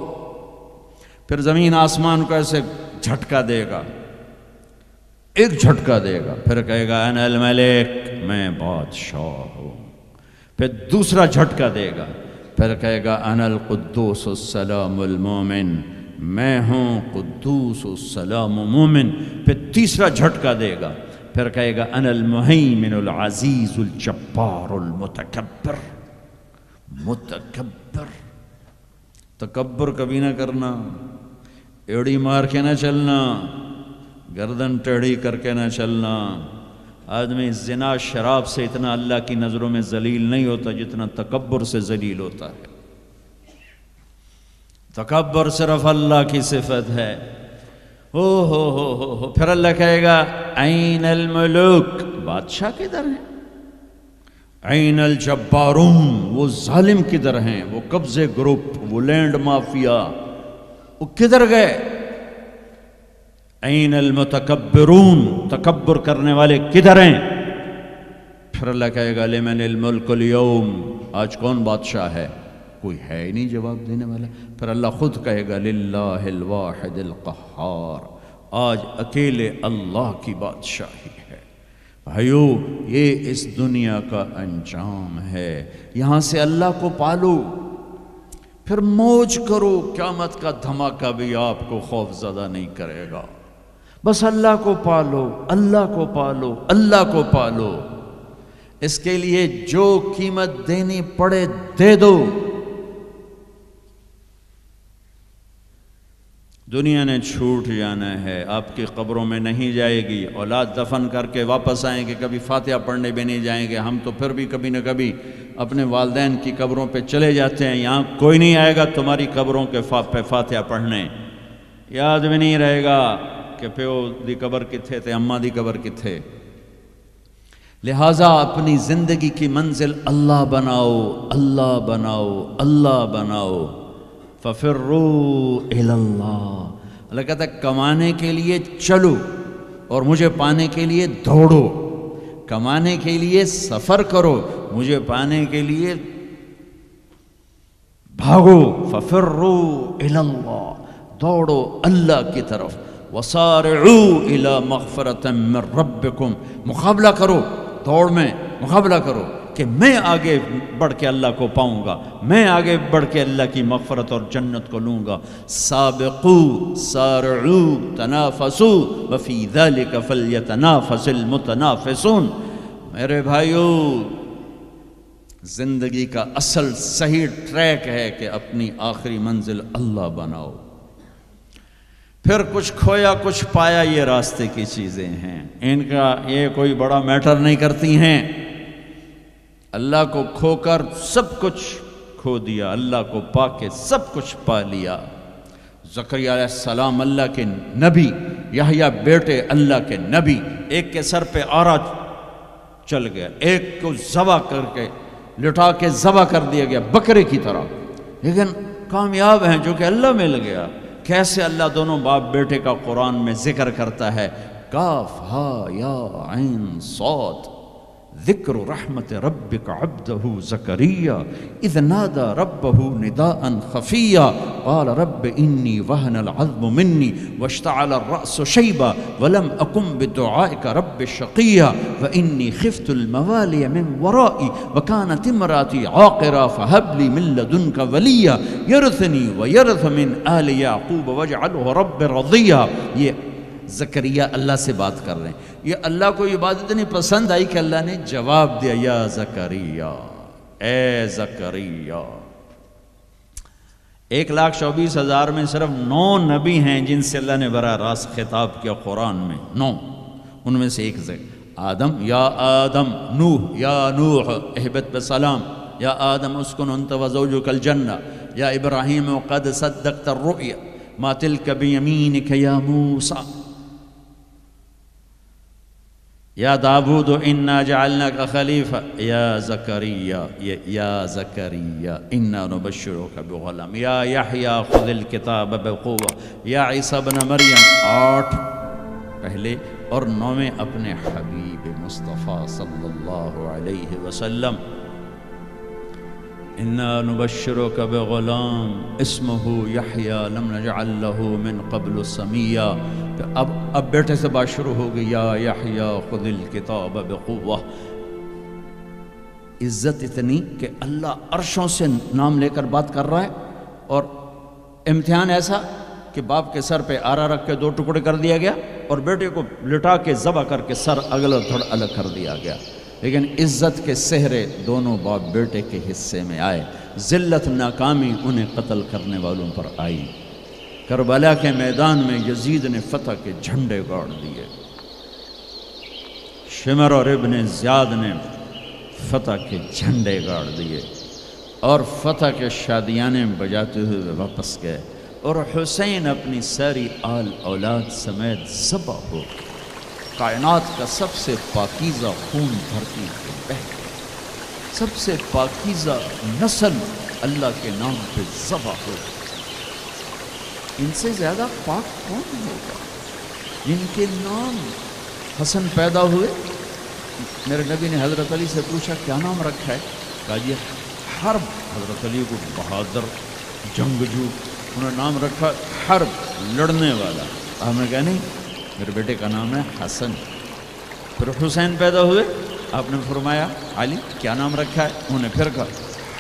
پھر زمین آسمان کو ایسے جھٹکا دے گا، ایک جھٹکا دے گا، پھر کہے گا انا الملک، میں بادشاہ ہوں۔ پھر دوسرا جھٹکا دے گا، پھر کہے گا انا القدوس السلام المومن، میں ہوں قدوس السلام مومن۔ پھر تیسرا جھٹکا دے گا، پھر کہے گا انا المہیمن العزیز الجبار المتکبر۔ متکبر، تکبر کبھی نہ کرنا، ایڑی مار کے نہ چلنا، گردن ٹیڑھی کر کے نہ چلنا۔ آدمی زنا شراب سے اتنا اللہ کی نظروں میں ذلیل نہیں ہوتا جتنا تکبر سے ذلیل ہوتا ہے۔ تکبر صرف اللہ کی صفت ہے۔ ہو پھر اللہ کہے گا این الملوک، بادشاہ کدھر ہیں؟ این الجبارون، وہ ظالم کدھر ہیں؟ وہ قبضے گروپ، وہ لینڈ مافیا، وہ کدھر گئے؟ این المتکبرون، تکبر کرنے والے کدھر ہیں؟ پھر اللہ کہے گا لمن الملک اليوم، آج کون بادشاہ ہے؟ کوئی ہے ہی نہیں جواب دینے والا۔ پھر اللہ خود کہے گا للہ الواحد القہار، آج اکیلے اللہ کی بادشاہی ہے۔ بھائیو، یہ اس دنیا کا انجام ہے۔ یہاں سے اللہ کو پالو، پھر موج کرو، قیامت کا دھماکہ بھی آپ کو خوف زدہ نہیں کرے گا۔ بس اللہ کو پالو، اللہ کو پالو، اللہ کو پالو۔ اس کے لیے جو قیمت دینی پڑے دے دو۔ دنیا نے چھوٹ جانا ہے، آپ کی قبروں میں نہیں جائے گی۔ اولاد دفن کر کے واپس آئیں گے، کبھی فاتحہ پڑھنے بھی نہیں جائیں گے۔ ہم تو پھر بھی کبھی نہ کبھی اپنے والدین کی قبروں پہ چلے جاتے ہیں، یہاں کوئی نہیں آئے گا تمہاری قبروں کے پہ فاتحہ پڑھنے۔ یاد بھی نہیں رہے گا کہ پیو دی قبر کتھے تے، اماں دی قبر کتھے۔ لہٰذا اپنی زندگی کی منزل اللہ بناؤ، اللہ بناؤ، اللہ بناؤ۔ فَفِرُّوا إِلَى اللَّهِ، اللہ کہتا ہے کمانے کے لیے چلو اور مجھے پانے کے لیے دوڑو، کمانے کے لیے سفر کرو، مجھے پانے کے لیے بھاگو۔ فَفِرُّوا إِلَى اللَّهِ، دوڑو اللہ کی طرف۔ وَصَارِعُوا إِلَى مَغْفِرَةٍ مِّن رَبِّكُمْ، مقابلہ کرو، دوڑ میں مقابلہ کرو کہ میں آگے بڑھ کے اللہ کو پاؤں گا، میں آگے بڑھ کے اللہ کی مغفرت اور جنت کو لوں گا۔ سابقوا سارعوا تنافسوا وفی ذلک فلیتنافس المتنافسون۔ میرے بھائیو، زندگی کا اصل صحیح ٹریک ہے کہ اپنی آخری منزل اللہ بناؤ۔ پھر کچھ کھویا کچھ پایا، یہ راستے کی چیزیں ہیں، ان کا یہ کوئی بڑا میٹر نہیں کرتی ہیں۔ اللہ کو کھو کر سب کچھ کھو دیا، اللہ کو پا کے سب کچھ پا لیا۔ زکریا علیہ السلام اللہ کے نبی، یحییٰ بیٹے اللہ کے نبی، ایک کے سر پہ آرا چل گیا، ایک کو ذبح کر کے لٹا کے ذبح کر دیا گیا بکرے کی طرح، لیکن کامیاب ہیں جو کہ اللہ مل گیا۔ کیسے اللہ دونوں باپ بیٹے کا قرآن میں ذکر کرتا ہے، کاف ہا یا عین صاد، ذکر رحمت ربک عبدہ زکریا اذ نادى ربہ نداء خفیا قال رب انی وهن العظم منی واشتعل الرأس شیبا ولم اکن بدعائک رب شقیا وانی خفت الموالی من ورائی وکانت امراتی عاقرا فهب لی من لدنک ولیا یرثنی ویرث من آل یعقوب واجعلہ رب رضیا. یہ زکریا اللہ سے بات کر رہے ہیں. یہ اللہ کو یہ بات اتنی پسند آئی کہ اللہ نے جواب دیا یا زکریا، اے زکریا. 1,24,000 میں صرف 9 نبی ہیں جن سے اللہ نے براہ راست خطاب کیا قرآن میں. 9 ان میں سے ایک آدم، یا آدم، نوح، یا نوح اہبت بسلام، یا آدم اسکن انت وزوجک الجنہ، یا ابراہیم قد صدقت الرؤیا ما تلک بیمینک یا موسیٰ، یا داود انا جعلناک خلیفہ، یا زکریا، یا زکریا انا نبشرک بغلام، یا یحییٰ خذ الکتاب بقوہ، یا عیسیٰ ابن مریم. 8 پہلے اور 9 اپنے حبیب مصطفیٰ صلی اللہ علیہ وسلم. انا نبشرک بغلام اسمہ یحییٰ لم نجعل لہ من قبل سمیا. اب بیٹے سے بات شروع ہو گئی، یا یحییٰ خذ الکتاب بقوہ. عزت اتنی کہ اللہ عرشوں سے نام لے کر بات کر رہا ہے، اور امتحان ایسا کہ باپ کے سر پہ آرا رکھ کے 2 ٹکڑے کر دیا گیا اور بیٹے کو لٹا کے ذبح کر کے سر اگلا تھوڑا الگ کر دیا گیا. لیکن عزت کے سہرے دونوں باپ بیٹے کے حصے میں آئے. ذلت ناکامی انہیں قتل کرنے والوں پر آئی. کربلا کے میدان میں یزید نے فتح کے جھنڈے گاڑ دیے. شمر اور ابن زیاد نے فتح کے جھنڈے گاڑ دیے اور فتح کے شادیانے بجاتے ہوئے واپس گئے. اور حسین اپنی ساری آل اولاد سمیت ذبح ہو. کائنات کا سب سے پاکیزہ خون دھرتی پہ بہہ گیا. سب سے پاکیزہ نسل اللہ کے نام پہ ذبح ہو. ان سے زیادہ پاک کون ہوگا؟ جن کے نام حسن پیدا ہوئے. میرے نبی نے حضرت علی سے پوچھا کیا نام رکھا ہے؟ کہا یہ حرب. حضرت علی کو بہادر جنگجو، انہوں نے نام رکھا حرب، لڑنے والا. ہم نے کہا نہیں، میرے بیٹے کا نام ہے حسن. پھر حسین پیدا ہوئے، آپ نے فرمایا علی کیا نام رکھا ہے؟ انہوں نے پھر کہا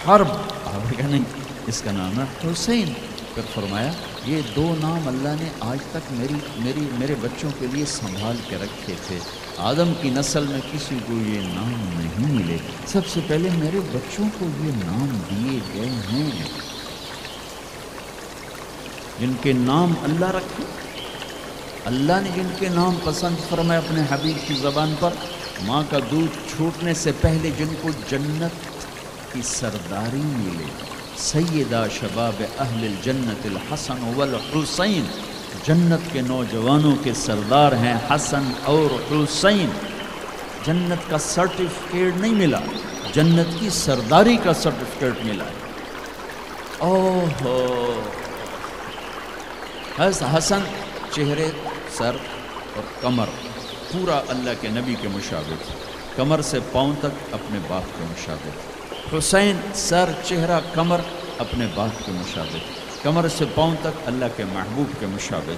حرب. آپ نے کہا نہیں، اس کا نام ہے حسین. پھر فرمایا یہ 2 نام اللہ نے آج تک میرے بچوں کے لیے سنبھال کے رکھے تھے. آدم کی نسل میں کسی کو یہ نام نہیں ملے، سب سے پہلے میرے بچوں کو یہ نام دیے گئے ہیں. جن کے نام اللہ رکھے، اللہ نے جن کے نام پسند فرمائے اپنے حبیب کی زبان پر. ماں کا دودھ چھوٹنے سے پہلے جن کو جنت کی سرداری ملے. سیدہ شباب اہل الجنت الحسن والحسین. جنت کے نوجوانوں کے سردار ہیں حسن اور حسین. جنت کا سرٹیفکیٹ نہیں ملا، جنت کی سرداری کا سرٹیفکیٹ ملا. اوہو، حسن چہرے، سر اور کمر پورا اللہ کے نبی کے مشابہ، کمر سے پاؤں تک اپنے باپ کے مشابہ. حسین سر، چہرہ، کمر اپنے باپ کے مشابہ، کمر سے پاؤں تک اللہ کے محبوب کے مشابہ.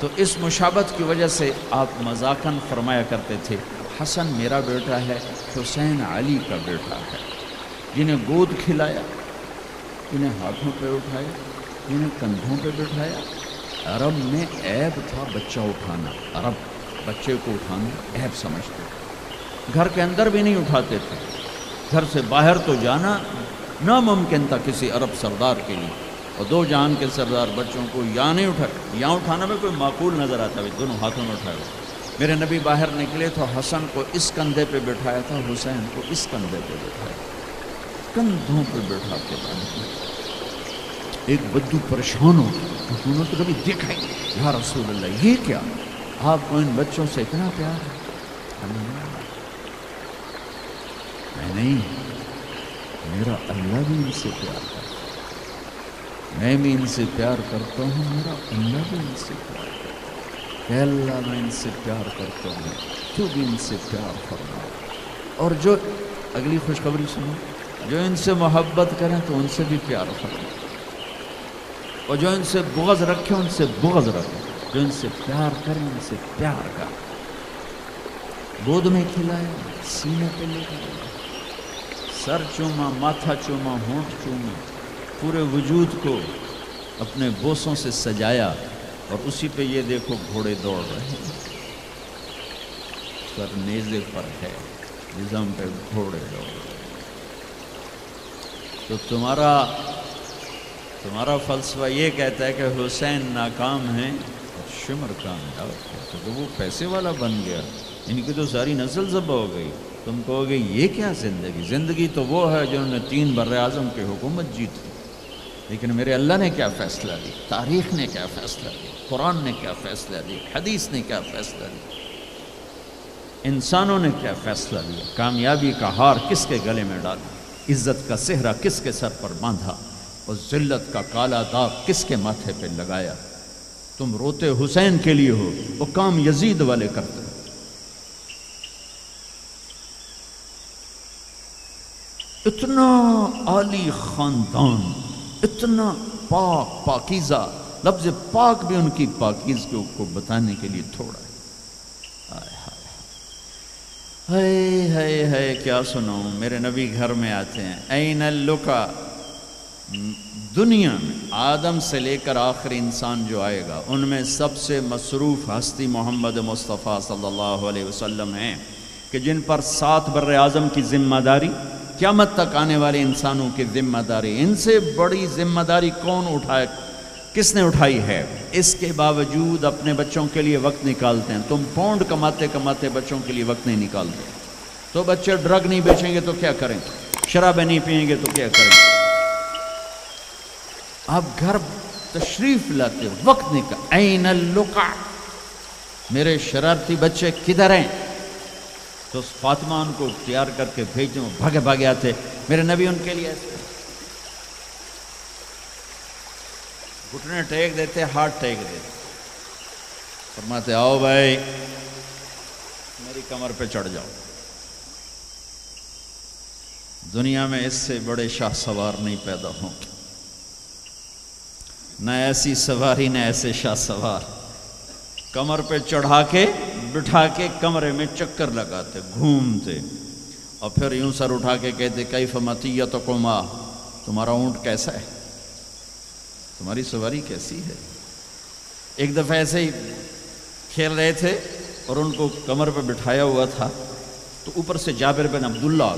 تو اس مشابہت کی وجہ سے آپ مذاقاً فرمایا کرتے تھے حسن میرا بیٹا ہے، حسین علی کا بیٹا ہے. جنہیں گود کھلایا، جنہیں ہاتھوں پہ اٹھایا، جنہیں کندھوں پہ بٹھایا. عرب میں عیب تھا بچہ اٹھانا. عرب بچے کو اٹھانا عیب سمجھتے، گھر کے اندر بھی نہیں اٹھاتے تھے. گھر سے باہر تو جانا ناممکن تھا کسی عرب سردار کے لیے. اور 2 جہان کے سردار بچوں کو یہاں نہیں اٹھائے. یہاں اٹھانا میں کوئی معقول نظر آتا ہے، دونوں ہاتھوں میں اٹھائے. میرے نبی باہر نکلے تو حسن کو اس کندھے پہ بٹھایا تھا، حسین کو اس کندھے پہ بٹھایا، کندھوں پہ بٹھا کے باندھا. ایک بدو پریشان ہو، انہوں نے تو کبھی دیکھا ہی یا رسول اللہ یہ کیا؟ آپ کو ان بچوں سے اتنا پیار ہے؟ میں نہیں، میرا اللہ بھی ان سے پیار کرتا ہے، میں بھی ان سے پیار کرتا ہوں، میرا اللہ بھی ان سے پیار کرتا ہے. کہ اللہ میں ان سے پیار کرتا ہوں، تو بھی ان سے پیار فرما. اور جو اگلی خوشخبری سنو، جو ان سے محبت کریں تو ان سے بھی پیار فرما. اور جو ان سے بغض رکھے ان سے بغض رکھے، جو ان سے پیار کریں ان سے پیار کریں۔ گود میں کھلائے، سینے پہ لے کر سر چوما، ماتھا چوما، ہونٹ چوما، پورے وجود کو اپنے بوسوں سے سجایا، اور اسی پہ یہ دیکھو گھوڑے دوڑ رہے ہیں، سر نیزے پر ہے، نظام پہ گھوڑے دوڑ رہے ہیں۔ تو تمہارا فلسفہ یہ کہتا ہے کہ حسین ناکام ہیں اور شمر کامیاب ہے، تو وہ پیسے والا بن گیا، ان کی تو ساری نسل ذبح ہو گئی۔ تم کہو گے یہ کیا زندگی؟ زندگی تو وہ ہے جنہوں نے 3 بر اعظم کی حکومت جیتی، لیکن میرے اللہ نے کیا فیصلہ لیا، تاریخ نے کیا فیصلہ لیا، قرآن نے کیا فیصلہ لیا، حدیث نے کیا فیصلہ لیا، انسانوں نے کیا فیصلہ لیا، کامیابی کا ہار کس کے گلے میں ڈالا، عزت کا صحرا کس کے سر پر باندھا، اور ذلت کا کالا داغ کس کے ماتھے پہ لگایا۔ تم روتے حسین کے لیے ہو، وہ کام یزید والے کرتے۔ اتنا عالی خاندان، اتنا پاک پاکیزہ، لفظ پاک بھی ان کی پاکیزگی کو بتانے کے لیے تھوڑا ہے۔ ہائے کیا سناؤں، میرے نبی گھر میں آتے ہیں، این اللقا، دنیا میں آدم سے لے کر آخری انسان جو آئے گا ان میں سب سے مصروف ہستی محمد مصطفیٰ صلی اللہ علیہ وسلم ہیں، کہ جن پر 7 بر اعظم کی ذمہ داری، قیامت تک آنے والے انسانوں کی ذمہ داری، ان سے بڑی ذمہ داری کون اٹھائے، کس نے اٹھائی ہے؟ اس کے باوجود اپنے بچوں کے لیے وقت نکالتے ہیں۔ تم پونڈ کماتے کماتے بچوں کے لیے وقت نہیں نکالتے، تو بچے ڈرگ نہیں بیچیں گے تو کیا کریں، شرابیں نہیں پئیں گے تو کیا کریں؟ آپ گھر تشریف لاتے، وقت نکال، این اللقا، میرے شرارتی بچے کدھر ہیں؟ تو فاطمہ ان کو تیار کر کے بھیجتے، بھاگے بھاگے آتے، میرے نبی ان کے لیے ایسے گھٹنے ٹیک دیتے، ہاتھ ٹیک دیتے، فرماتے آؤ بھائی میری کمر پہ چڑھ جاؤ۔ دنیا میں اس سے بڑے شاہ سوار نہیں پیدا ہوں، نہ ایسی سواری نہ ایسے شاہ سوار، کمر پہ چڑھا کے بٹھا کے کمرے میں چکر لگاتے، گھومتے، اور پھر یوں سر اٹھا کے کہتے کیف مطیتکما، تمہارا اونٹ کیسا ہے، تمہاری سواری کیسی ہے۔ ایک دفعہ ایسے ہی کھیل رہے تھے اور ان کو کمر پہ بٹھایا ہوا تھا، تو اوپر سے جابر بن عبداللہ،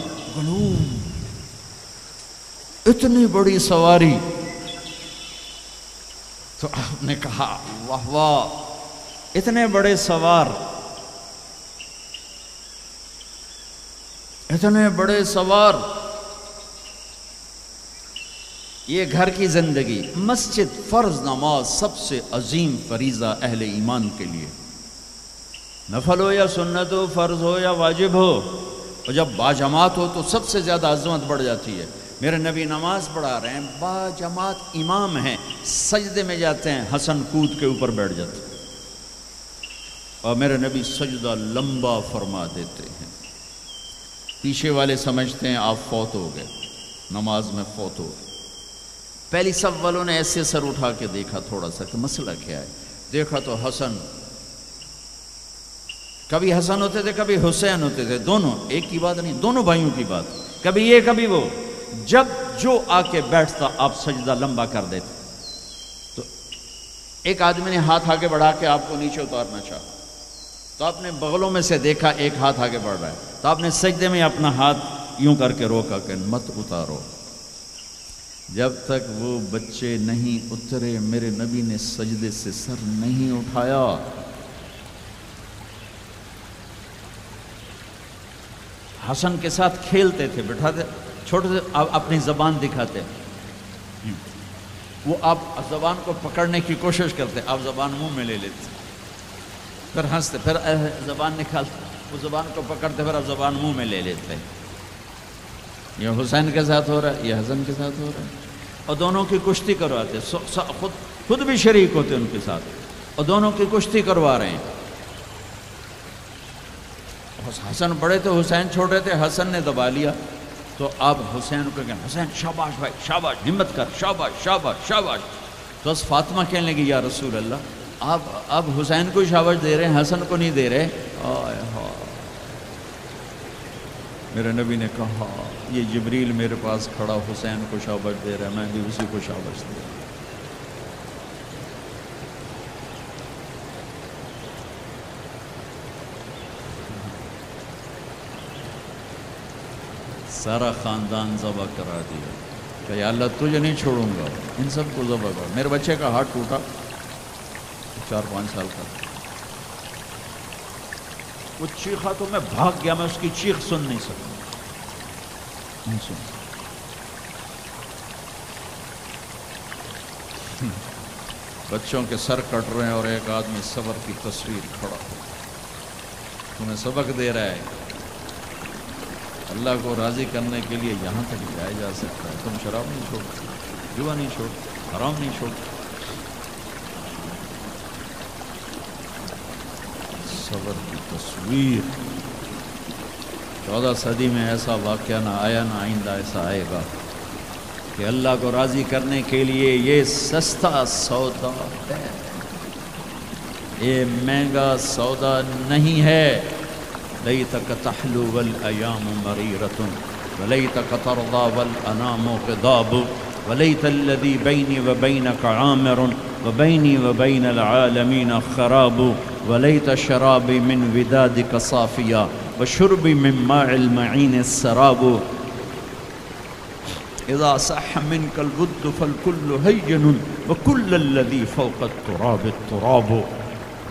اتنی بڑی سواری، تو آپ نے کہا واہ واہ، اتنے بڑے سوار، اتنے بڑے سوار، یہ گھر کی زندگی، مسجد فرض نماز سب سے عظیم فریضہ اہل ایمان کے لیے، نفل ہو یا سنت ہو، فرض ہو یا واجب ہو، اور جب باجماعت ہو تو سب سے زیادہ عظمت بڑھ جاتی ہے۔ میرے نبی نماز پڑھا رہے ہیں، باجماعت امام ہیں، سجدے میں جاتے ہیں، حسن کود کے اوپر بیٹھ جاتے ہیں، اور میرے نبی سجدہ لمبا فرما دیتے ہیں۔ پیچھے والے سمجھتے ہیں آپ فوت ہو گئے، نماز میں فوت ہو گئے۔ پہلی صف والوں نے ایسے سر اٹھا کے دیکھا تھوڑا سا کہ مسئلہ کیا ہے، دیکھا تو حسن، کبھی حسن ہوتے تھے کبھی حسین ہوتے تھے، دونوں ایک کی بات نہیں، دونوں بھائیوں کی بات، کبھی یہ کبھی وہ، جب جو آ کے بیٹھتا آپ سجدہ لمبا کر دیتے۔ تو ایک آدمی نے ہاتھ آگے بڑھا کے آپ کو نیچے اتارنا چاہا، تو آپ نے بغلوں میں سے دیکھا ایک ہاتھ آگے بڑھ رہا ہے، تو آپ نے سجدے میں اپنا ہاتھ یوں کر کے روکا کہ مت اتارو، جب تک وہ بچے نہیں اترے میرے نبی نے سجدے سے سر نہیں اٹھایا۔ حسن کے ساتھ کھیلتے تھے، بٹھاتے، چھوٹے سے اپنی زبان دکھاتے، وہ آپ زبان کو پکڑنے کی کوشش کرتے، آپ زبان منہ میں لے لیتے، پھر ہنستے، پھر زبان نکالتے، وہ زبان کو پکڑتے، پھر آپ زبان منہ میں لے لیتے۔ یہ حسین کے ساتھ ہو رہا ہے، یہ حسن کے ساتھ ہو رہا ہے، اور دونوں کی کشتی کرواتے، خود بھی شریک ہوتے ان کے ساتھ، اور دونوں کی کشتی کروا رہے ہیں۔ حسن بڑے تھے، حسین چھوٹے تھے، حسن نے دبا لیا، تو آپ حسین کو کہیں حسین شاباش بھائی شاباش، ہمت کر، شاباش شاباش شاباش، تو اس فاطمہ کہنے لگی یا رسول اللہ آپ حسین کو شاباش دے رہے ہیں، حسن کو نہیں دے رہے. آئے ہائے. میرے نبی نے کہا یہ جبریل میرے پاس کھڑا حسین کو شاباش دے رہا ہے، میں بھی اسی کو شاباش دے رہا ہوں. سارا خاندان ذبح کرا دیا کہ یا اللہ تجھے نہیں چھوڑوں گا، ان سب کو ذبح کر. میرے بچے کا ہاتھ ٹوٹا 4-5 سال کا، وہ چیخا تو میں بھاگ گیا، میں اس کی چیخ سن نہیں سکتا. بچوں کے سر کٹ رہے ہیں اور ایک آدمی صبر کی تصویر کھڑا تمہیں سبق دے رہا ہے. اللہ کو راضی کرنے کے لیے یہاں تک جایا جا سکتا ہے. تم شراب نہیں چھوڑتے، جوا نہیں چھوڑتے، حرام نہیں چھوڑتے. صبر کی تصویر. 14 صدی میں ایسا واقعہ نہ آیا، نہ آئندہ ایسا آئے گا کہ اللہ کو راضی کرنے کے لیے یہ سستا سودا ہے، یہ مہنگا سودا نہیں ہے. لیتک تحلو والایام مریرۃ ولیتک ترضی والانام غضاب ولیت الذی بینی وبینک عامر وبینی وبین العالمین خراب ولیت شرابی من ودادک صافیا وشربی من ماء المعین السراب اذا صح منک الود فالکل ہین وکل الذی فوق التراب التراب.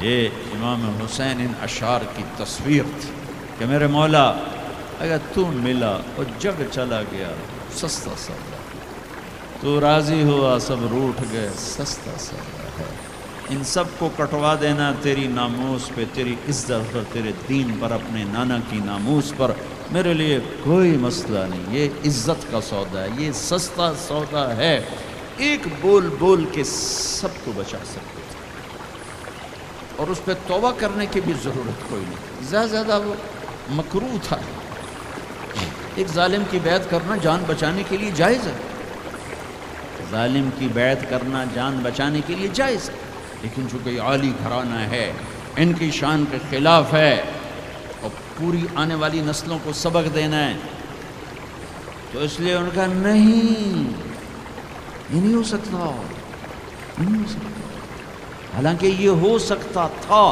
یہ امام حسین ان اشعار کی تصویر تھی کہ میرے مولا اگر تو ملا اور جگ چلا گیا سستا سودا، تو راضی ہوا سب روٹھ گئے سستا سودا ہے. ان سب کو کٹوا دینا تیری ناموس پہ، تیری عزت پر، تیرے دین پر، اپنے نانا کی ناموس پر میرے لیے کوئی مسئلہ نہیں. یہ عزت کا سودا ہے، یہ سستا سودا ہے. ایک بول بول کے سب کو بچا سکتے تھے اور اس پہ توبہ کرنے کی بھی ضرورت کوئی نہیں. زیادہ وہ مکروہ تھا. ایک ظالم کی بیعت کرنا جان بچانے کے لیے جائز ہے، ظالم کی بیعت کرنا جان بچانے کے لیے جائز ہے، لیکن چونکہ یہ عالی گھرانہ ہے، ان کی شان کے خلاف ہے اور پوری آنے والی نسلوں کو سبق دینا ہے، تو اس لیے ان کا نہیں، یہ نہیں ہو سکتا، نہیں ہو سکتا. حالانکہ یہ ہو سکتا تھا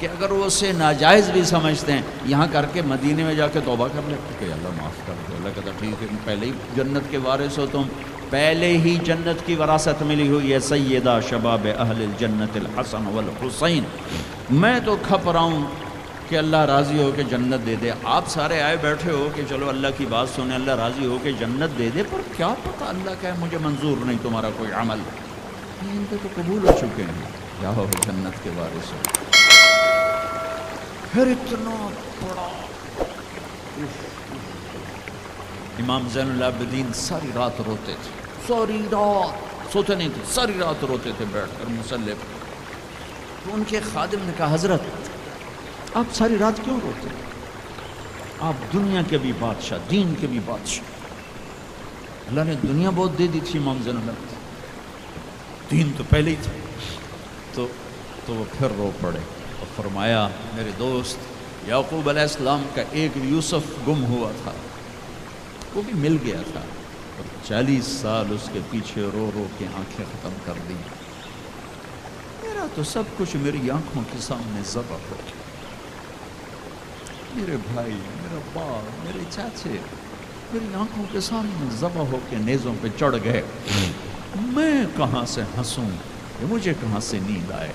کہ اگر وہ اسے ناجائز بھی سمجھتے ہیں یہاں کر کے مدینے میں جا کے توبہ کر لیتے کہ اللہ معاف کر دو. اللہ کہتا ٹھیک ہے، پہلے ہی جنت کے وارث ہو، تم پہلے ہی جنت کی وراثت ملی ہوئی ہے. سیدہ شباب اہل الجنت الحسن والحسین. میں تو کھپ رہا ہوں کہ اللہ راضی ہو کے جنت دے دے. آپ سارے آئے بیٹھے ہو کہ چلو اللہ کی بات سنیں، اللہ راضی ہو کے جنت دے دے، پر کیا پتہ اللہ کہے مجھے منظور نہیں تمہارا کوئی عمل. ان پہ تو قبول ہو چکے ہیں، جاؤ جنت کے وارث ہو. پھر اتنا بڑا امام زین العابدین ساری رات روتے تھے، ساری رات سوتے نہیں تھے، ساری رات روتے تھے بیٹھ کر مصلی پر. تو ان کے خادم نے کہا حضرت آپ ساری رات کیوں روتے ہیں؟ آپ دنیا کے بھی بادشاہ، دین کے بھی بادشاہ. اللہ نے دنیا بہت دے دی تھی امام زین العابدین، دین تو پہلے ہی تھا. تو وہ پھر رو پڑے اور فرمایا میرے دوست یعقوب علیہ السلام کا ایک یوسف گم ہوا تھا، وہ بھی مل گیا تھا، اور 40 سال اس کے پیچھے رو رو کے آنکھیں ختم کر دی. میرا تو سب کچھ میری آنکھوں کے سامنے ذبح ہو گیا. میرے بھائی، میرا باپ، میرے چاچے میری آنکھوں کے سامنے ذبح ہو کے نیزوں پہ چڑھ گئے. میں کہاں سے ہنسوں، مجھے کہاں سے نیند آئے.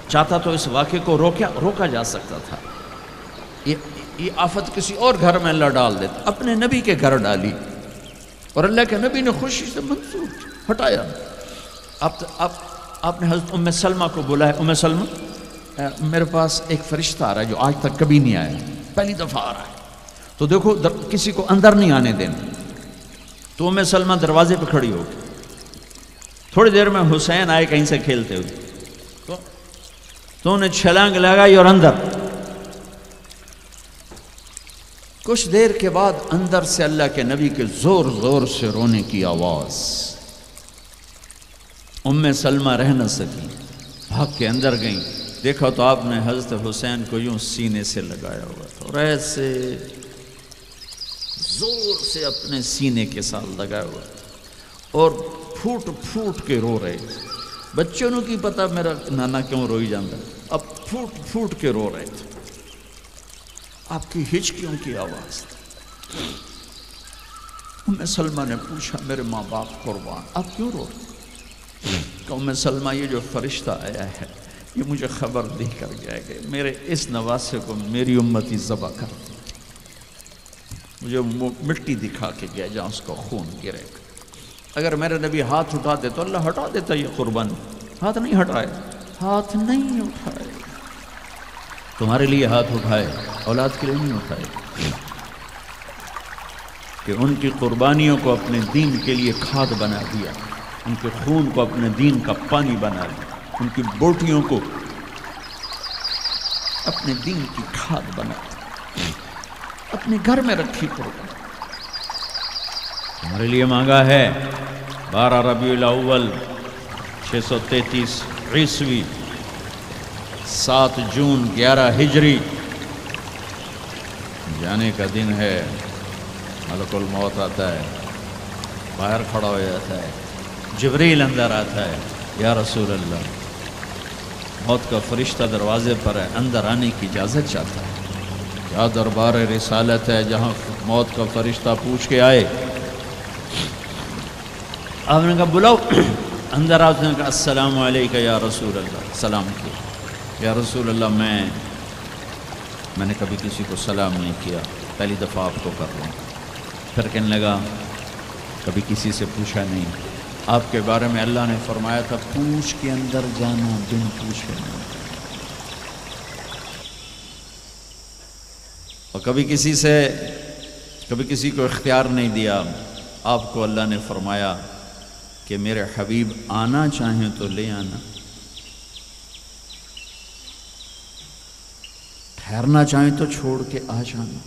چاہتا تو اس واقعے کو روکا جا سکتا تھا. یہ آفت کسی اور گھر میں اللہ ڈال دیتا، اپنے نبی کے گھر ڈالی اور اللہ کے نبی نے خوشی سے منظور ہٹایا. آپ نے حضرت ام سلمہ کو بلایا، ام سلمہ میرے پاس ایک فرشتہ آ رہا ہے جو آج تک کبھی نہیں آیا، پہلی دفعہ آ رہا ہے، تو دیکھو کسی کو اندر نہیں آنے دینا. تو ام سلمہ دروازے پہ کھڑی ہو گئی. تھوڑی دیر میں حسین آئے کہیں سے کھیلتے ہوئے، تو انہیں چھلانگ لگائی اور اندر. کچھ دیر کے بعد اندر سے اللہ کے نبی کے زور زور سے رونے کی آواز. ام سلمہ رہ نہ سکی، بھاگ کے اندر گئیں، دیکھا تو آپ نے حضرت حسین کو یوں سینے سے لگایا ہوا تھا اور ایسے زور سے اپنے سینے کے ساتھ لگایا ہوا تھا اور پھوٹ پھوٹ کے رو رہے تھے۔ بچوں نے کی پتا میرا نانا کیوں روئی جاتا ہے، اب پھوٹ پھوٹ کے رو رہے تھے، آپ کی ہچکیوں کی آواز تھی۔ ام سلمہ نے پوچھا میرے ماں باپ قربان آپ کیوں رو رہے؟ کہ ام سلمہ یہ جو فرشتہ آیا ہے یہ مجھے خبر دے کر گیا کہ میرے اس نواسے کو میری امتی ذبح کر دی، مجھے مٹی دکھا کے گیا جہاں اس کا خون گرے گا، اگر میرے نبی ہاتھ اٹھاتے تو اللہ ہٹا دیتا یہ قربانی، ہاتھ نہیں ہٹائے، ہاتھ نہیں اٹھائے، تمہارے لیے ہاتھ اٹھائے، اولاد کے لیے نہیں اٹھائے، کہ ان کی قربانیوں کو اپنے دین کے لیے کھاد بنا دیا، ان کے خون کو اپنے دین کا پانی بنا دیا، ان کی بوٹیوں کو اپنے دین کی کھاد بنا دی، اپنے گھر میں رکھی قربانی، ہمارے لیے مانگا ہے 12 ربیع الاول 633 عیسوی 7 جون 11 ہجری جانے کا دن ہے، ملک الموت آتا ہے، باہر کھڑا ہو جاتا ہے، جبریل اندر آتا ہے، یا رسول اللہ موت کا فرشتہ دروازے پر ہے، اندر آنے کی اجازت چاہتا ہے، کیا دربار رسالت ہے جہاں موت کا فرشتہ پوچھ کے آئے؟ آپ نے کہا بلاؤ، اندر آپ نے کہا السلام علیکہ یا رسول اللہ، سلام کیا، یا رسول اللہ میں نے کبھی کسی کو سلام نہیں کیا، پہلی دفعہ آپ کو کر رہا ہوں۔ پھر کہنے لگا کبھی کسی سے پوچھا نہیں، آپ کے بارے میں اللہ نے فرمایا تھا پوچھ کے اندر جانا بن پوچھے نہیں، اور کبھی کسی کو اختیار نہیں دیا، آپ کو اللہ نے فرمایا کہ میرے حبیب آنا چاہیں تو لے آنا، ٹھہرنا چاہیں تو چھوڑ کے آ جانا،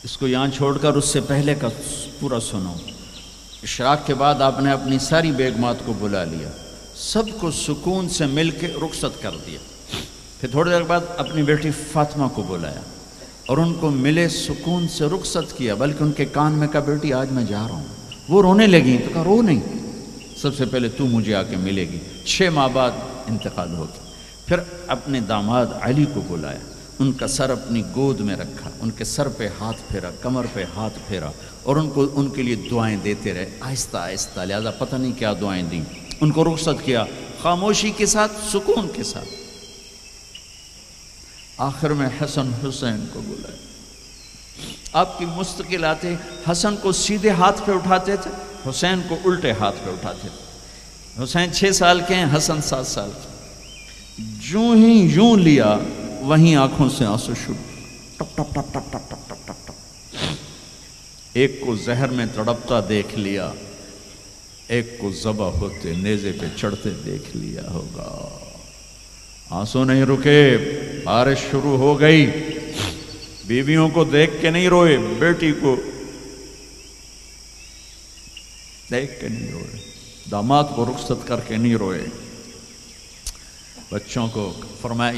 اس کو یہاں چھوڑ کر اس سے پہلے کا پورا سنو۔ اشراق کے بعد آپ نے اپنی ساری بیگمات کو بلا لیا، سب کو سکون سے مل کے رخصت کر دیا، پھر تھوڑی دیر بعد اپنی بیٹی فاطمہ کو بلایا اور ان کو ملے سکون سے رخصت کیا، بلکہ ان کے کان میں کہا بیٹی آج میں جا رہا ہوں، وہ رونے لگیں تو کہا رو نہیں، سب سے پہلے تو مجھے آ کے ملے گی، 6 ماہ بعد انتقال ہو گیا۔ پھر اپنے داماد علی کو بلایا، ان کا سر اپنی گود میں رکھا، ان کے سر پہ ہاتھ پھیرا، کمر پہ ہاتھ پھیرا اور ان کے لیے دعائیں دیتے رہے آہستہ آہستہ، لہذا پتہ نہیں کیا دعائیں دیں، ان کو رخصت کیا خاموشی کے ساتھ، سکون کے ساتھ۔ آخر میں حسن حسین کو بلایا، آپ کی مستقل آتے، حسن کو سیدھے ہاتھ پہ اٹھاتے تھے، حسین کو الٹے ہاتھ پہ اٹھاتے تھے، حسین 6 سال کے ہیں، حسن 7 سال کے، جو ہی یوں لیا وہیں آنکھوں سے آنسو شروع، ٹپ ٹپ ٹپ ٹپ ٹپ ٹپ ٹپ ٹپ ٹپ، ایک کو زہر میں تڑپتا دیکھ لیا، ایک کو ذبح ہوتے نیزے پہ چڑھتے دیکھ لیا ہوگا، آنسو نہیں رکے، بارش شروع ہو گئی، بیویوں کو دیکھ کے نہیں روئے، بیٹی کو دیکھ کے نہیں روئے، داماد کو رخصت کر کے نہیں روئے، بچوں کو فرمایا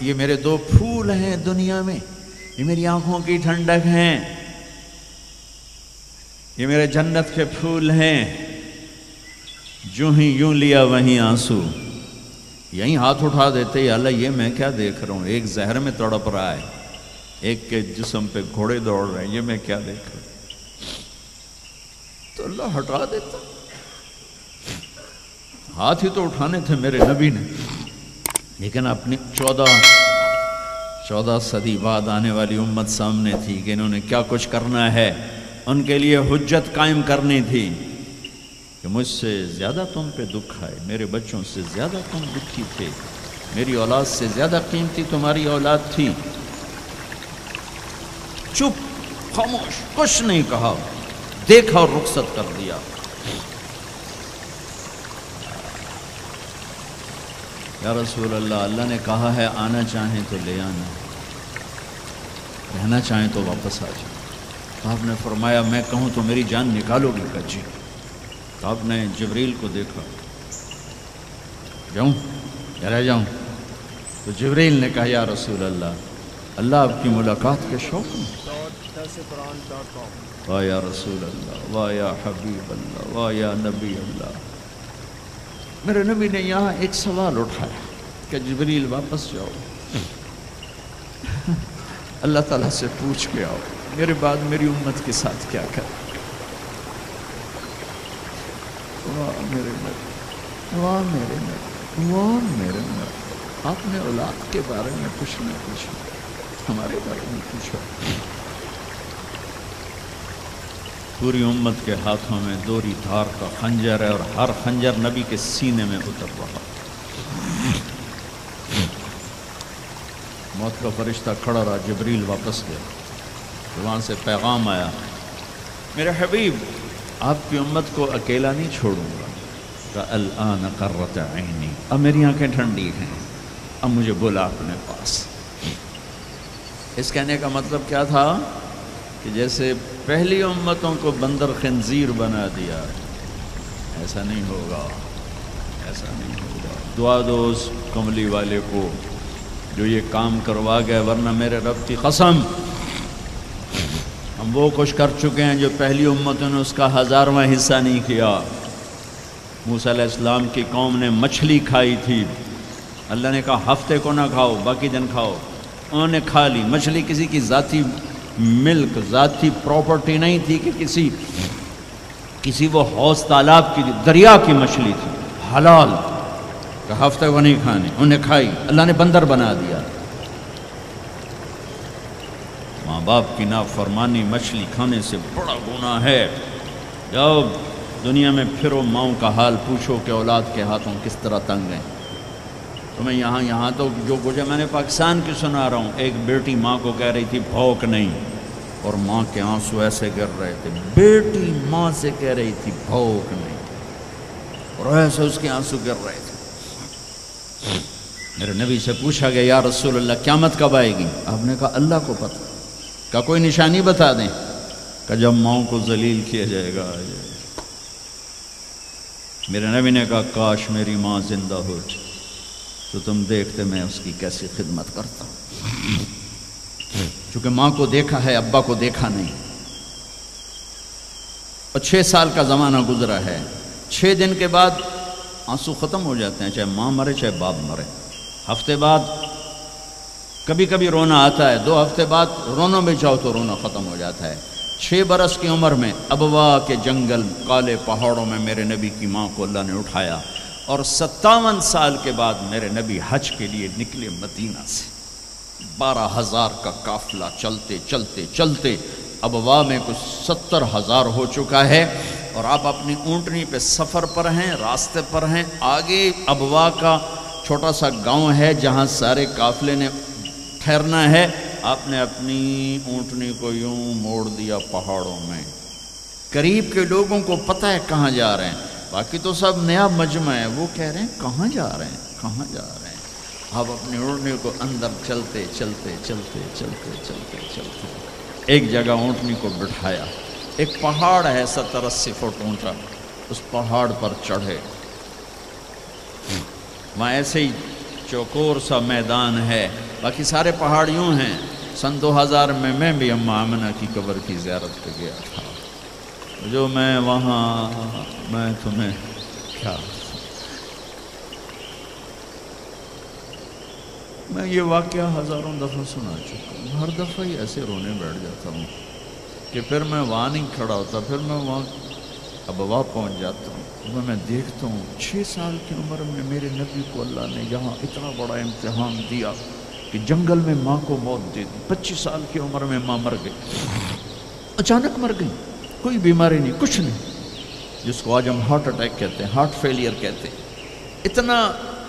یہ میرے 2 پھول ہیں دنیا میں، یہ میری آنکھوں کی ٹھنڈک ہیں، یہ میرے جنت کے پھول ہیں، جو ہی یوں لیا وہیں آنسو، یہیں ہاتھ اٹھا دیتے، یا اللہ یہ میں کیا دیکھ رہا ہوں، ایک زہر میں تڑپ رہا ہے، ایک کے جسم پہ گھوڑے دوڑ رہے ہیں، یہ میں کیا دیکھ رہا ہوں، تو اللہ ہٹا دیتا، ہاتھ ہی تو اٹھانے تھے میرے نبی نے، لیکن اپنی 14 صدی بعد آنے والی امت سامنے تھی کہ انہوں نے کیا کچھ کرنا ہے، ان کے لیے حجت قائم کرنی تھی کہ مجھ سے زیادہ تم پہ دکھ آئے، میرے بچوں سے زیادہ تم دکھی تھے، میری اولاد سے زیادہ قیمتی تمہاری اولاد تھی، چپ خاموش کچھ نہیں کہا، دیکھا اور رخصت کر دیا۔ یا رسول اللہ، اللہ نے کہا ہے آنا چاہیں تو لے آنا، رہنا چاہیں تو واپس آ جائیں، آپ نے فرمایا میں کہوں تو میری جان نکالو گے؟ کہا جی، تو آپ نے جبریل کو دیکھا، جاؤں یا رہ جاؤں؟ تو جبریل نے کہا یا رسول اللہ آپ کی ملاقات کے شوق میں۔ واہ یا رسول اللہ، واہ یا حبیب اللہ، واہ یا نبی اللہ۔ میرے نبی نے یہاں ایک سوال اٹھایا کہ جبریل واپس جاؤ، اللہ تعالیٰ سے پوچھ کے آؤ میرے بعد میری امت کے ساتھ کیا کرے۔ واہ میرے نبی، واہ میرے نبی، واہ میرے نبی، آپ نے اولاد کے بارے میں کچھ نہ پوچھا، ہمارے بارے میں پوچھا۔ پوری امت کے ہاتھوں میں دوری دھار کا خنجر ہے، اور ہر خنجر نبی کے سینے میں اتر رہا۔ موت کا فرشتہ کھڑا رہا، جبریل واپس گیا، وہاں سے پیغام آیا، میرے حبیب آپ کی امت کو اکیلا نہیں چھوڑوں گا۔ کہ الآن قرۃ عینی، اب میری آنکھیں ٹھنڈی ہیں، اب مجھے بولا اپنے پاس۔ اس کہنے کا مطلب کیا تھا کہ جیسے پہلی امتوں کو بندر خنزیر بنا دیا، ایسا نہیں ہوگا، ایسا نہیں ہوگا۔ دعا دو اس کملی والے کو جو یہ کام کروا گیا، ورنہ میرے رب کی قسم ہم وہ خوش کر چکے ہیں جو پہلی امتوں نے اس کا 1000واں حصہ نہیں کیا۔ موسیٰ علیہ السلام کی قوم نے مچھلی کھائی تھی، اللہ نے کہا ہفتے کو نہ کھاؤ، باقی دن کھاؤ، انہوں نے کھا لی۔ مچھلی کسی کی ذاتی ملک، ذاتی پراپرٹی نہیں تھی کہ کسی وہ حوض تالاب کی، دریا کی مچھلی تھی، حلال، کہ ہفتے کو نہیں کھانے، انہوں نے کھائی، اللہ نے بندر بنا دیا۔ ماں باپ کی نافرمانی مچھلی کھانے سے بڑا گناہ ہے۔ جاؤ دنیا میں پھرو، ماؤں کا حال پوچھو کہ اولاد کے ہاتھوں کس طرح تنگ ہیں۔ تمہیں یہاں تو جو کچھ ہے، میں نے پاکستان کی سنا رہا ہوں، ایک بیٹی ماں کو کہہ رہی تھی بھوک نہیں، اور ماں کے آنسو ایسے گر رہے تھے۔ بیٹی ماں سے کہہ رہی تھی بھوک نہیں، اور ایسے اس کے آنسو گر رہے تھے۔ میرے نبی سے پوچھا گیا یا رسول اللہ قیامت کب آئے گی؟ آپ نے کہا اللہ کو پتہ۔ کہ کوئی نشانی بتا دیں؟ کہ جب ماؤں کو ذلیل کیا جائے گا۔ میرے نبی نے کہا کاش میری ماں زندہ ہو تو تم دیکھتے میں اس کی کیسی خدمت کرتا ہوں، چونکہ ماں کو دیکھا ہے، ابا کو دیکھا نہیں۔ اور 6 سال کا زمانہ گزرا ہے، 6 دن کے بعد آنسو ختم ہو جاتے ہیں، چاہے ماں مرے چاہے باپ مرے۔ ہفتے بعد کبھی کبھی رونا آتا ہے، 2 ہفتے بعد رونا بھی چاہو تو رونا ختم ہو جاتا ہے۔ 6 برس کی عمر میں ابوا کے جنگل، کالے پہاڑوں میں میرے نبی کی ماں کو اللہ نے اٹھایا، اور 57 سال کے بعد میرے نبی حج کے لیے نکلے مدینہ سے۔ 12,000 کا قافلہ چلتے چلتے چلتے ابوا میں کچھ 70,000 ہو چکا ہے، اور آپ اپنی اونٹنی پہ سفر پر ہیں، راستے پر ہیں۔ آگے ابوا کا چھوٹا سا گاؤں ہے جہاں سارے قافلے نے ٹھہرنا ہے۔ آپ نے اپنی اونٹنی کو یوں موڑ دیا پہاڑوں میں۔ قریب کے لوگوں کو پتہ ہے کہاں جا رہے ہیں، باقی تو سب نیا مجمع ہے، وہ کہہ رہے ہیں کہاں جا رہے ہیں، کہاں جا رہے ہیں۔ آپ اپنی اونٹنی کو اندر چلتے چلتے چلتے چلتے چلتے چلتے ایک جگہ اونٹنی کو بٹھایا۔ ایک پہاڑ ہے 70-80 فٹ اونچا، اس پہاڑ پر چڑھے۔ وہاں ایسے ہی چوکور سا میدان ہے، باقی سارے پہاڑ یوں ہیں۔ سن 2000 میں بھی اماں آمنہ کی قبر کی زیارت پہ گیا تھا، جو میں وہاں، میں تمہیں کیا، میں یہ واقعہ ہزاروں دفعہ سنا چکا ہوں، ہر دفعہ ہی ایسے رونے بیٹھ جاتا ہوں کہ پھر میں وہاں نہیں کھڑا ہوتا، پھر میں وہاں ابوا پہنچ جاتا ہوں۔ میں دیکھتا ہوں 6 سال کی عمر میں میرے نبی کو اللہ نے یہاں اتنا بڑا امتحان دیا کہ جنگل میں ماں کو موت دے دی۔ 25 سال کی عمر میں ماں مر گئی، اچانک مر گئی، کوئی بیماری نہیں، کچھ نہیں، جس کو آج ہم ہارٹ اٹیک کہتے ہیں، ہارٹ فیلئر کہتے ہیں۔ اتنا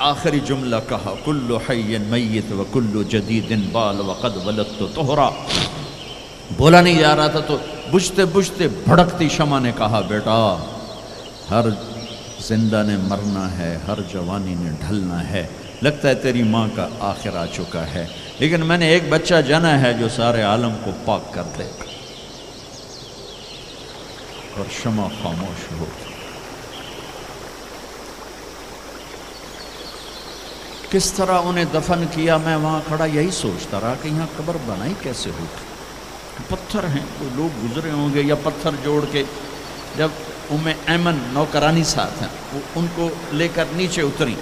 آخری جملہ کہا کل حی میت و کل جدید بال وقد ولدت طہرا۔ بولا نہیں جا رہا تھا تو بجھتے بجھتے بھڑکتی شمع نے کہا بیٹا ہر زندہ نے مرنا ہے، ہر جوانی نے ڈھلنا ہے، لگتا ہے تیری ماں کا آخر آ چکا ہے، لیکن میں نے ایک بچہ جنا ہے جو سارے عالم کو پاک کر دے گا۔ اور شمع خاموش ہو گئی۔ کس طرح انہیں دفن کیا، میں وہاں کھڑا یہی سوچتا رہا کہ یہاں قبر بنائی کیسے ہوگی، پتھر ہیں، کوئی لوگ گزرے ہوں گے یا پتھر جوڑ کے. جب ایمن نوکرانی ساتھ ہیں، وہ ان کو لے کر نیچے اتری،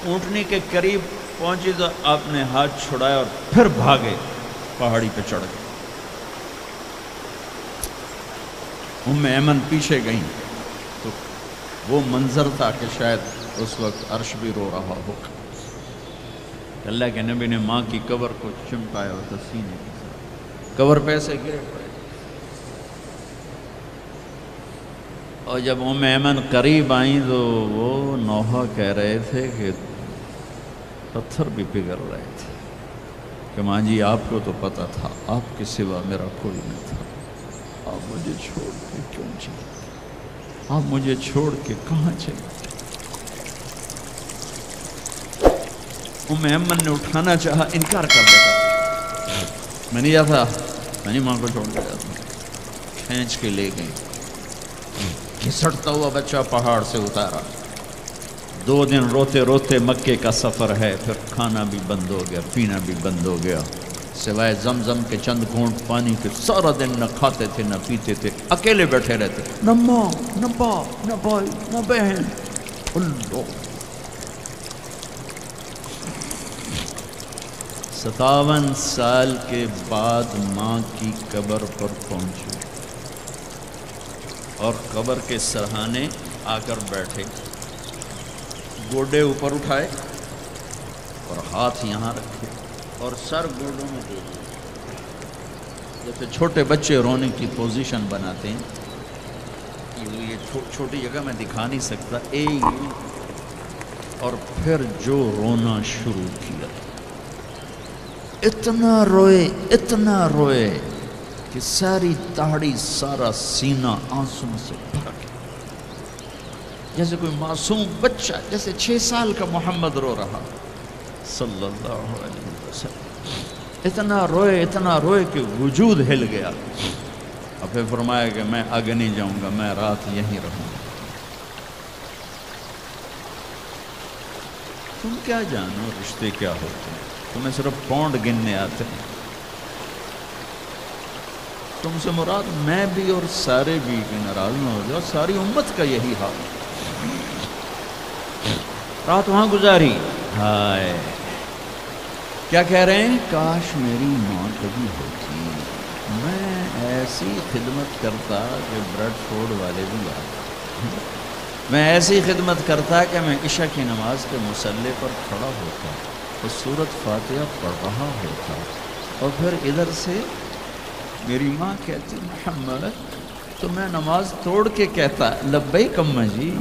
اونٹنی کے قریب پہنچی تو آپ نے ہاتھ چھڑایا اور پھر بھاگے، پہاڑی پہ چڑھ گئے. ایمن پیچھے گئیں تو وہ منظر تھا کہ شاید اس وقت عرش بھی رو رہا ہوگا. اللہ کے نبی نے ماں کی قبر کو چمٹایا ہوتا سینے کے ساتھ، قبر پہ سے گرے پڑے. اور جب ایمن قریب آئیں تو وہ نوحہ کہہ رہے تھے کہ پتھر بھی پگھل رہے تھے کہ ماں جی آپ کو تو پتہ تھا آپ کے سوا میرا کوئی نہیں تھا، آپ مجھے چھوڑ کے کیوں چلے، آپ مجھے چھوڑ کے کہاں چلے. ایمن نے اٹھانا چاہا، انکار کر دیا، میں نہیں جاتا، میں نہیں ماں کو چھوڑ کے جاتا. کھینچ کے لے گئے، گھسٹتا ہوا بچہ پہاڑ سے اتارا. 2 دن روتے روتے مکے کا سفر ہے، پھر کھانا بھی بند ہو گیا، پینا بھی بند ہو گیا، سوائے زمزم کے چند گھونٹ پانی کے سارا دن نہ کھاتے تھے نہ پیتے تھے، اکیلے بیٹھے رہتے، نہ ماں نہ باپ نہ بھائی نہ بہن. اللہ 57 سال کے بعد ماں کی قبر پر پہنچے اور قبر کے سرہانے آ کر بیٹھے، گوڈے اوپر اٹھائے اور ہاتھ یہاں رکھے اور سر گوڈوں میں دے دیا، جیسے چھوٹے بچے رونے کی پوزیشن بناتے ہیں. یہ چھوٹی جگہ میں دکھا نہیں سکتا. اور پھر جو رونا شروع کیا، اتنا روئے کہ ساری داڑھی سارا سینہ آنسوں سے بھر گیا، جیسے کوئی معصوم بچہ، جیسے 6 سال کا محمد رو رہا صلی اللہ علیہ وسلم. اتنا روئے کہ وجود ہل گیا. اور پھر فرمایا کہ میں آگے نہیں جاؤں گا، میں رات یہیں رہوں گا. تم کیا جانو رشتے کیا ہوتے ہیں، تمہیں صرف پاؤنڈ گننے آتے ہیں. تم سے مراد میں بھی اور سارے بھی، کہ ناراض نہ ہو جاؤ، ساری امت کا یہی حال. رات وہاں گزاری، ہائے کیا کہہ رہے ہیں، کاش میری ماں کبھی ہوتی، میں ایسی خدمت کرتا کہ بریڈ فورڈ والے بھی آتے، میں ایسی خدمت کرتا کہ میں عشاء کی نماز کے مصلی پر کھڑا ہوتا اور سورۃ فاتحہ پڑھ رہا ہوتا، اور پھر ادھر سے میری ماں کہتی محمد، تو میں نماز توڑ کے کہتا لبیک اماں جی،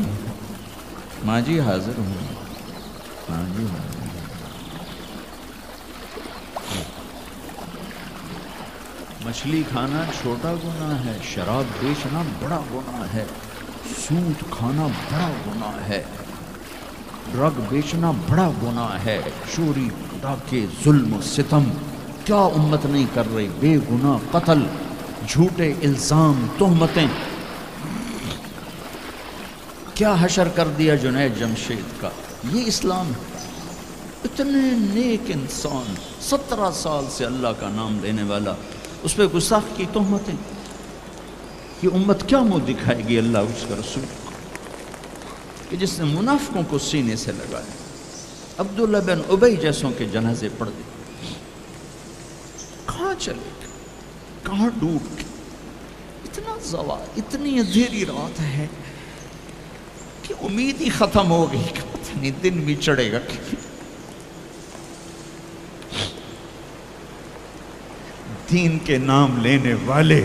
ماں جی حاضر ہوں، ماں جی حاضر. مچھلی کھانا چھوٹا گناہ ہے، شراب بیچنا بڑا گناہ ہے، سود کھانا بڑا گناہ ہے، ڈرگ بیچنا بڑا گناہ ہے، چوری ڈاکے ظلم و ستم کیا امت نہیں کر رہی، بے گناہ قتل، جھوٹے الزام تہمتیں. کیا حشر کر دیا جنید جمشید کا، یہ اسلام ہے. اتنے نیک انسان، 17 سال سے اللہ کا نام لینے والا، اس پہ گستاخ کی تہمتیں. یہ امت کیا منہ دکھائے گی اللہ اس کا رسول کو، کہ جس نے منافقوں کو سینے سے لگایا، عبداللہ بن ابی جیسوں کے جنازے پڑھ دیے. کہاں چلے گئے، کہاں ڈوب گئے. اتنا زوال، اتنی اندھیری رات ہے کہ امید ہی ختم ہو گئی کہ پتہ نہیں دن بھی چڑھے گا. دین کے نام لینے والے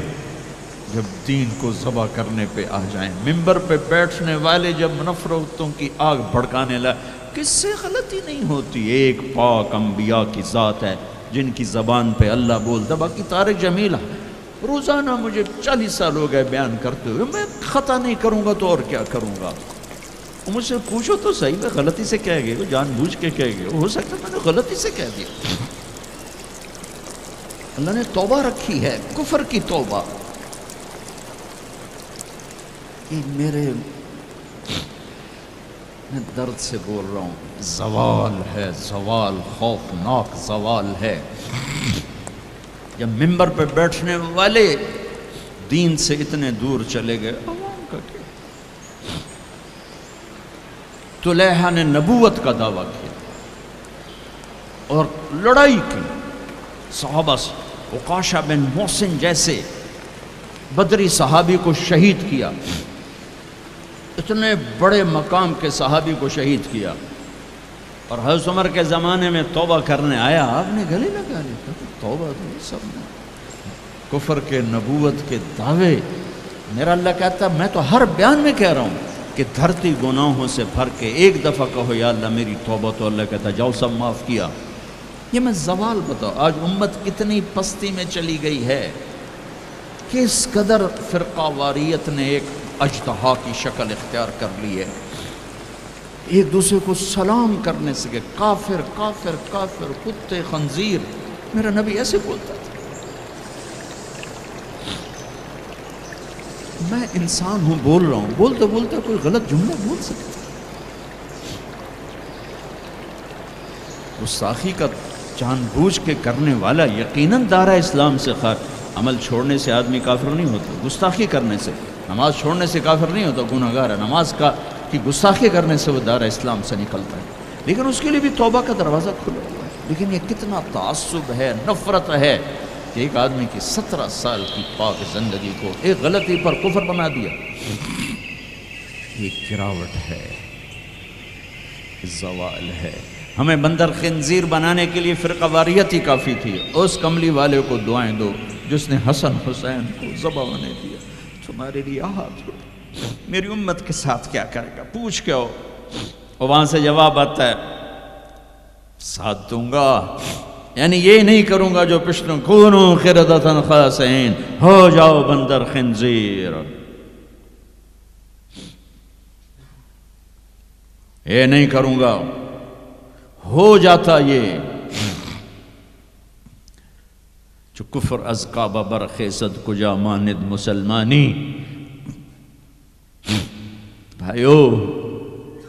جب دین کو ذبح کرنے پہ آ جائیں، ممبر پہ بیٹھنے والے جب نفرتوں کی آگ بھڑکانے لائے، کس سے غلطی نہیں ہوتی. ایک پاک انبیاء کی ذات ہے جن کی زبان پہ اللہ بولتا. باقی طارق جمیلہ روزانہ مجھے 40 سال ہو گئے بیان کرتے ہوئے، میں خطا نہیں کروں گا تو اور کیا کروں گا. مجھ سے پوچھو تو صحیح، میں غلطی سے کہہ گئے، جان بوجھ کے کہہ گئے، ہو سکتا میں نے غلطی سے کہہ دیا. اللہ نے توبہ رکھی ہے، کفر کی توبہ. کہ میں درد سے بول رہا ہوں، زوال ہے، زوال، خوفناک زوال ہے۔ جب ممبر پہ بیٹھنے والے دین سے اتنے دور چلے گئے، عوام کا کیا؟ طلحہ نے نبوت کا دعویٰ کیا اور لڑائی کی صحابہ سے، عکاشہ بن محسن جیسے بدری صحابی کو شہید کیا، اتنے بڑے مقام کے صحابی کو شہید کیا، اور حضرت عمر کے زمانے میں توبہ کرنے آیا، آپ نے گلے لگا لیا، توبہ تو سب نے کفر کے، نبوت کے دعوے۔ میرا اللہ کہتا ہے میں تو ہر بیان میں کہہ رہا ہوں کہ دھرتی گناہوں سے بھر کے ایک دفعہ کہو یا اللہ میری توبہ، تو اللہ کہتا ہے جاؤ سب معاف کیا۔ یہ میں زوال بتاؤ، آج امت کتنی پستی میں چلی گئی ہے، کس قدر فرقہ واریت نے ایک اجتہا کی شکل اختیار کر لی ہے، ایک دوسرے کو سلام کرنے سے کہ کافر کافر کافر، کتے خنزیر۔ میرا نبی ایسے بولتا تھا۔ میں انسان ہوں، بول رہا ہوں، بولتے بولتے کوئی غلط جملہ بول سکتا۔ گستاخی کا جان بوجھ کے کرنے والا یقیناً دائرہ اسلام سے خارج۔ عمل چھوڑنے سے آدمی کافر نہیں ہوتا، گستاخی کرنے سے، نماز چھوڑنے سے کافر نہیں ہوتا، گناہگار ہے، نماز کی گستاخی کرنے سے وہ دائرہ اسلام سے نکلتا ہے، لیکن اس کے لیے بھی توبہ کا دروازہ کھلا ہوا ہے۔ لیکن یہ کتنا تعصب ہے، نفرت ہے کہ ایک آدمی کی 17 سال کی پاک زندگی کو ایک غلطی پر کفر بنا دیا۔ یہ گراوٹ ہے، زوال ہے۔ ہمیں بندر خنزیر بنانے کے لیے فرقہ واریت ہی کافی تھی۔ اس کملی والے کو دعائیں دو جس نے حسن حسین کو ذبح ہونے دیا، تمہارے لیے ہاتھ ہو، میری امت کے ساتھ کیا کرے گا، پوچھ کے ہو۔ اور وہاں سے جواب آتا ہے ساتھ دوں گا، یعنی یہ نہیں کروں گا جو پشتوں کونو قردۃ خاسئین، ہو جاؤ بندر خنزیر، یہ نہیں کروں گا۔ ہو جاتا یہ جو کفر از کعبہ برخیزد کجا ماند مسلمانی۔ بھائیو،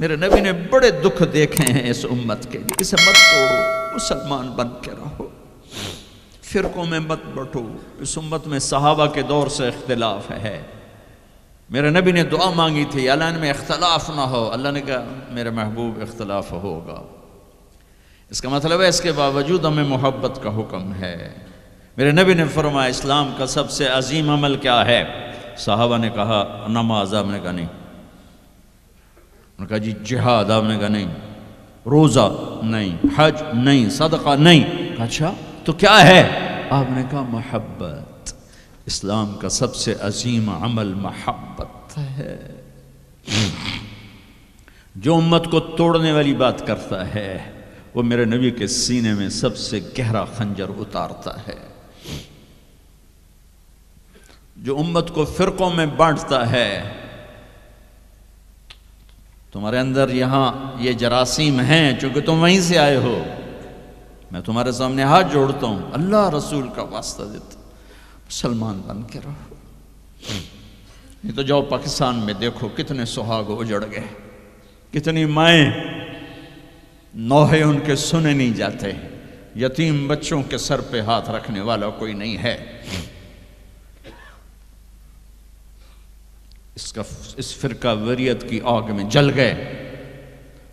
میرے نبی نے بڑے دکھ دیکھے ہیں اس امت کے، اسے مت توڑو، مسلمان بن کے رہو، فرقوں میں مت بٹو۔ اس امت میں صحابہ کے دور سے اختلاف ہے، میرے نبی نے دعا مانگی تھی اللہ میں اختلاف نہ ہو، اللہ نے کہا میرے محبوب اختلاف ہوگا۔ اس کا مطلب ہے اس کے باوجود ہمیں محبت کا حکم ہے۔ میرے نبی نے فرمایا اسلام کا سب سے عظیم عمل کیا ہے؟ صحابہ نے کہا نماز، آپ نے کہا نہیں، انہوں نے کہا جی جہاد، آپ نے کہا نہیں، روزہ نہیں، حج نہیں، صدقہ نہیں، کہا اچھا تو کیا ہے؟ آپ نے کہا محبت۔ اسلام کا سب سے عظیم عمل محبت ہے۔ جو امت کو توڑنے والی بات کرتا ہے وہ میرے نبی کے سینے میں سب سے گہرا خنجر اتارتا ہے۔ جو امت کو فرقوں میں بانٹتا ہے، تمہارے اندر یہاں یہ جراثیم ہیں چونکہ تم وہیں سے آئے ہو، میں تمہارے سامنے ہاتھ جوڑتا ہوں، اللہ رسول کا واسطہ دیتا ہوں، مسلمان بن کے رہو۔ نہیں تو جاؤ پاکستان میں دیکھو کتنے سہاگ اجڑ گئے، کتنی مائیں نوحے ان کے سنے نہیں جاتے، یتیم بچوں کے سر پہ ہاتھ رکھنے والا کوئی نہیں ہے۔ اس فرقہ وریت کی آگ میں جل گئے۔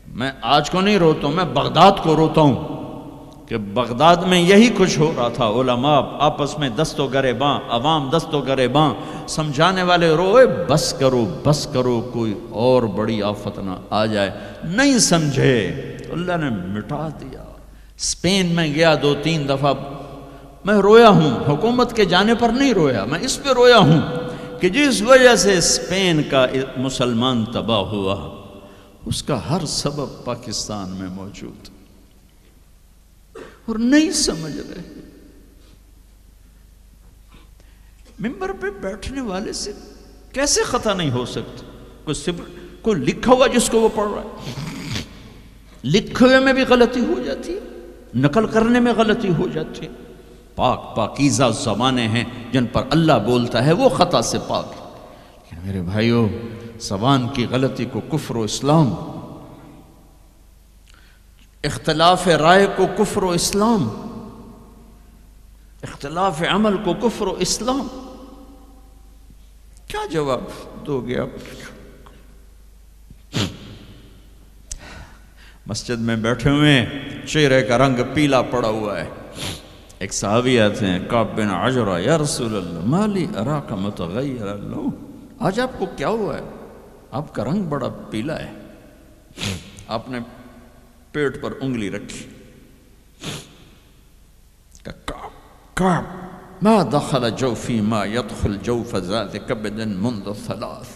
میں آج کو نہیں روتا ہوں، میں بغداد کو روتا ہوں کہ بغداد میں یہی کچھ ہو رہا تھا، علماء آپس میں دست و گریباں، عوام دست و گریباں، سمجھانے والے روئے بس کرو بس کرو، کوئی اور بڑی آفت نہ آ جائے، نہیں سمجھے تو اللہ نے مٹا دیا۔ اسپین میں گیا 2-3 دفعہ، میں رویا ہوں، حکومت کے جانے پر نہیں رویا، میں اس پہ رویا ہوں کہ جس وجہ سے اسپین کا مسلمان تباہ ہوا، اس کا ہر سبب پاکستان میں موجود، اور نہیں سمجھ رہے۔ ممبر پہ بیٹھنے والے سے کیسے خطا نہیں ہو سکتی؟ کوئی لکھا ہوا جس کو وہ پڑھ رہا ہے، لکھے ہوئے میں بھی غلطی ہو جاتی ہے، نقل کرنے میں غلطی ہو جاتی ہے۔ پاکیزہ زبانیں ہیں جن پر اللہ بولتا ہے، وہ خطا سے پاک ہے۔ لیکن میرے بھائیو، زبان کی غلطی کو کفر و اسلام اختلاف رائے کو کفر و اسلام، اختلاف عمل کو کفر و اسلام، کیا جواب دو گے آپ؟ مسجد میں بیٹھے ہوئے ہیں، چہرے کا رنگ پیلا پڑا ہوا ہے، ایک صحابی آتے ہیں، کعب بن عجرہ، یا رسول اللہ مالی اراک متغیر اللون، آج آپ کو کیا ہوا ہے؟ آپ کا رنگ بڑا پیلا ہے۔ آپ نے پیٹ پر انگلی رکھی، کعب ما دخل جوفی ما يدخل جوف ذات کبد منذ ثلاث،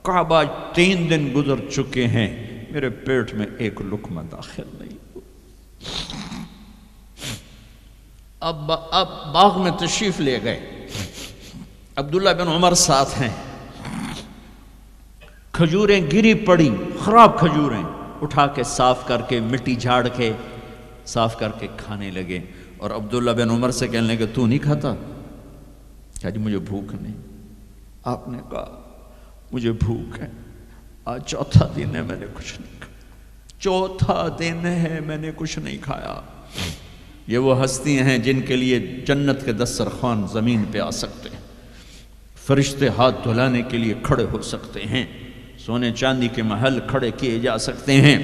کعب آج 3 دن گزر چکے ہیں، میرے پیٹ میں ایک لقمہ داخل نہیں۔ اب باغ میں تشریف لے گئے، عبداللہ بن عمر ساتھ ہیں، کھجوریں گری پڑی، خراب کھجوریں اٹھا کے صاف کر کے مٹی جھاڑ کے صاف کر کے کھانے لگے، اور عبداللہ بن عمر سے کہنے لگے تو نہیں کھاتا؟ کہا جی مجھے بھوک نہیں۔ آپ نے کہا مجھے بھوک ہے، آج چوتھا دن ہے میں نے کچھ نہیں کھایا، چوتھا دن ہے میں نے کچھ نہیں کھایا۔ یہ وہ ہستیاں ہیں جن کے لیے جنت کے دسترخوان زمین پہ آ سکتے ہیں، فرشتے ہاتھ دھلانے کے لیے کھڑے ہو سکتے ہیں، سونے چاندی کے محل کھڑے کیے جا سکتے ہیں۔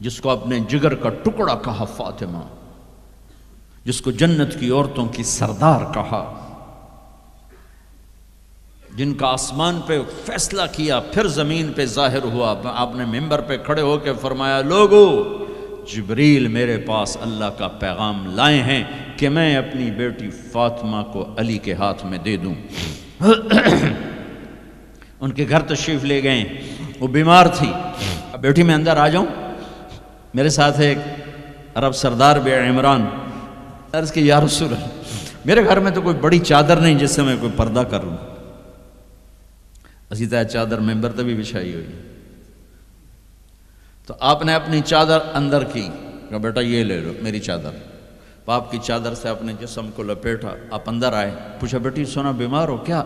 جس کو اپنے جگر کا ٹکڑا کہا فاطمہ، جس کو جنت کی عورتوں کی سردار کہا، جن کا آسمان پہ فیصلہ کیا پھر زمین پہ ظاہر ہوا۔ آپ نے ممبر پہ کھڑے ہو کے فرمایا لوگو، جبریل میرے پاس اللہ کا پیغام لائے ہیں کہ میں اپنی بیٹی فاطمہ کو علی کے ہاتھ میں دے دوں۔ ان کے گھر تشریف لے گئے، وہ بیمار تھی، بیٹی میں اندر آ جاؤں؟ میرے ساتھ ایک عرب سردار بھی عمران، عرض کہ یا رسول اللہ میرے گھر میں تو کوئی بڑی چادر نہیں جس سے میں کوئی پردہ کر لوں۔ اسی طرح چادر ممبر تے بھی بچھائی ہوئی، تو آپ نے اپنی چادر اندر کی، کہا بیٹا یہ لے لو میری چادر، باپ کی چادر سے اپنے جسم کو لپیٹا، آپ اندر آئے، پوچھا بیٹی سونا بیمار ہو کیا؟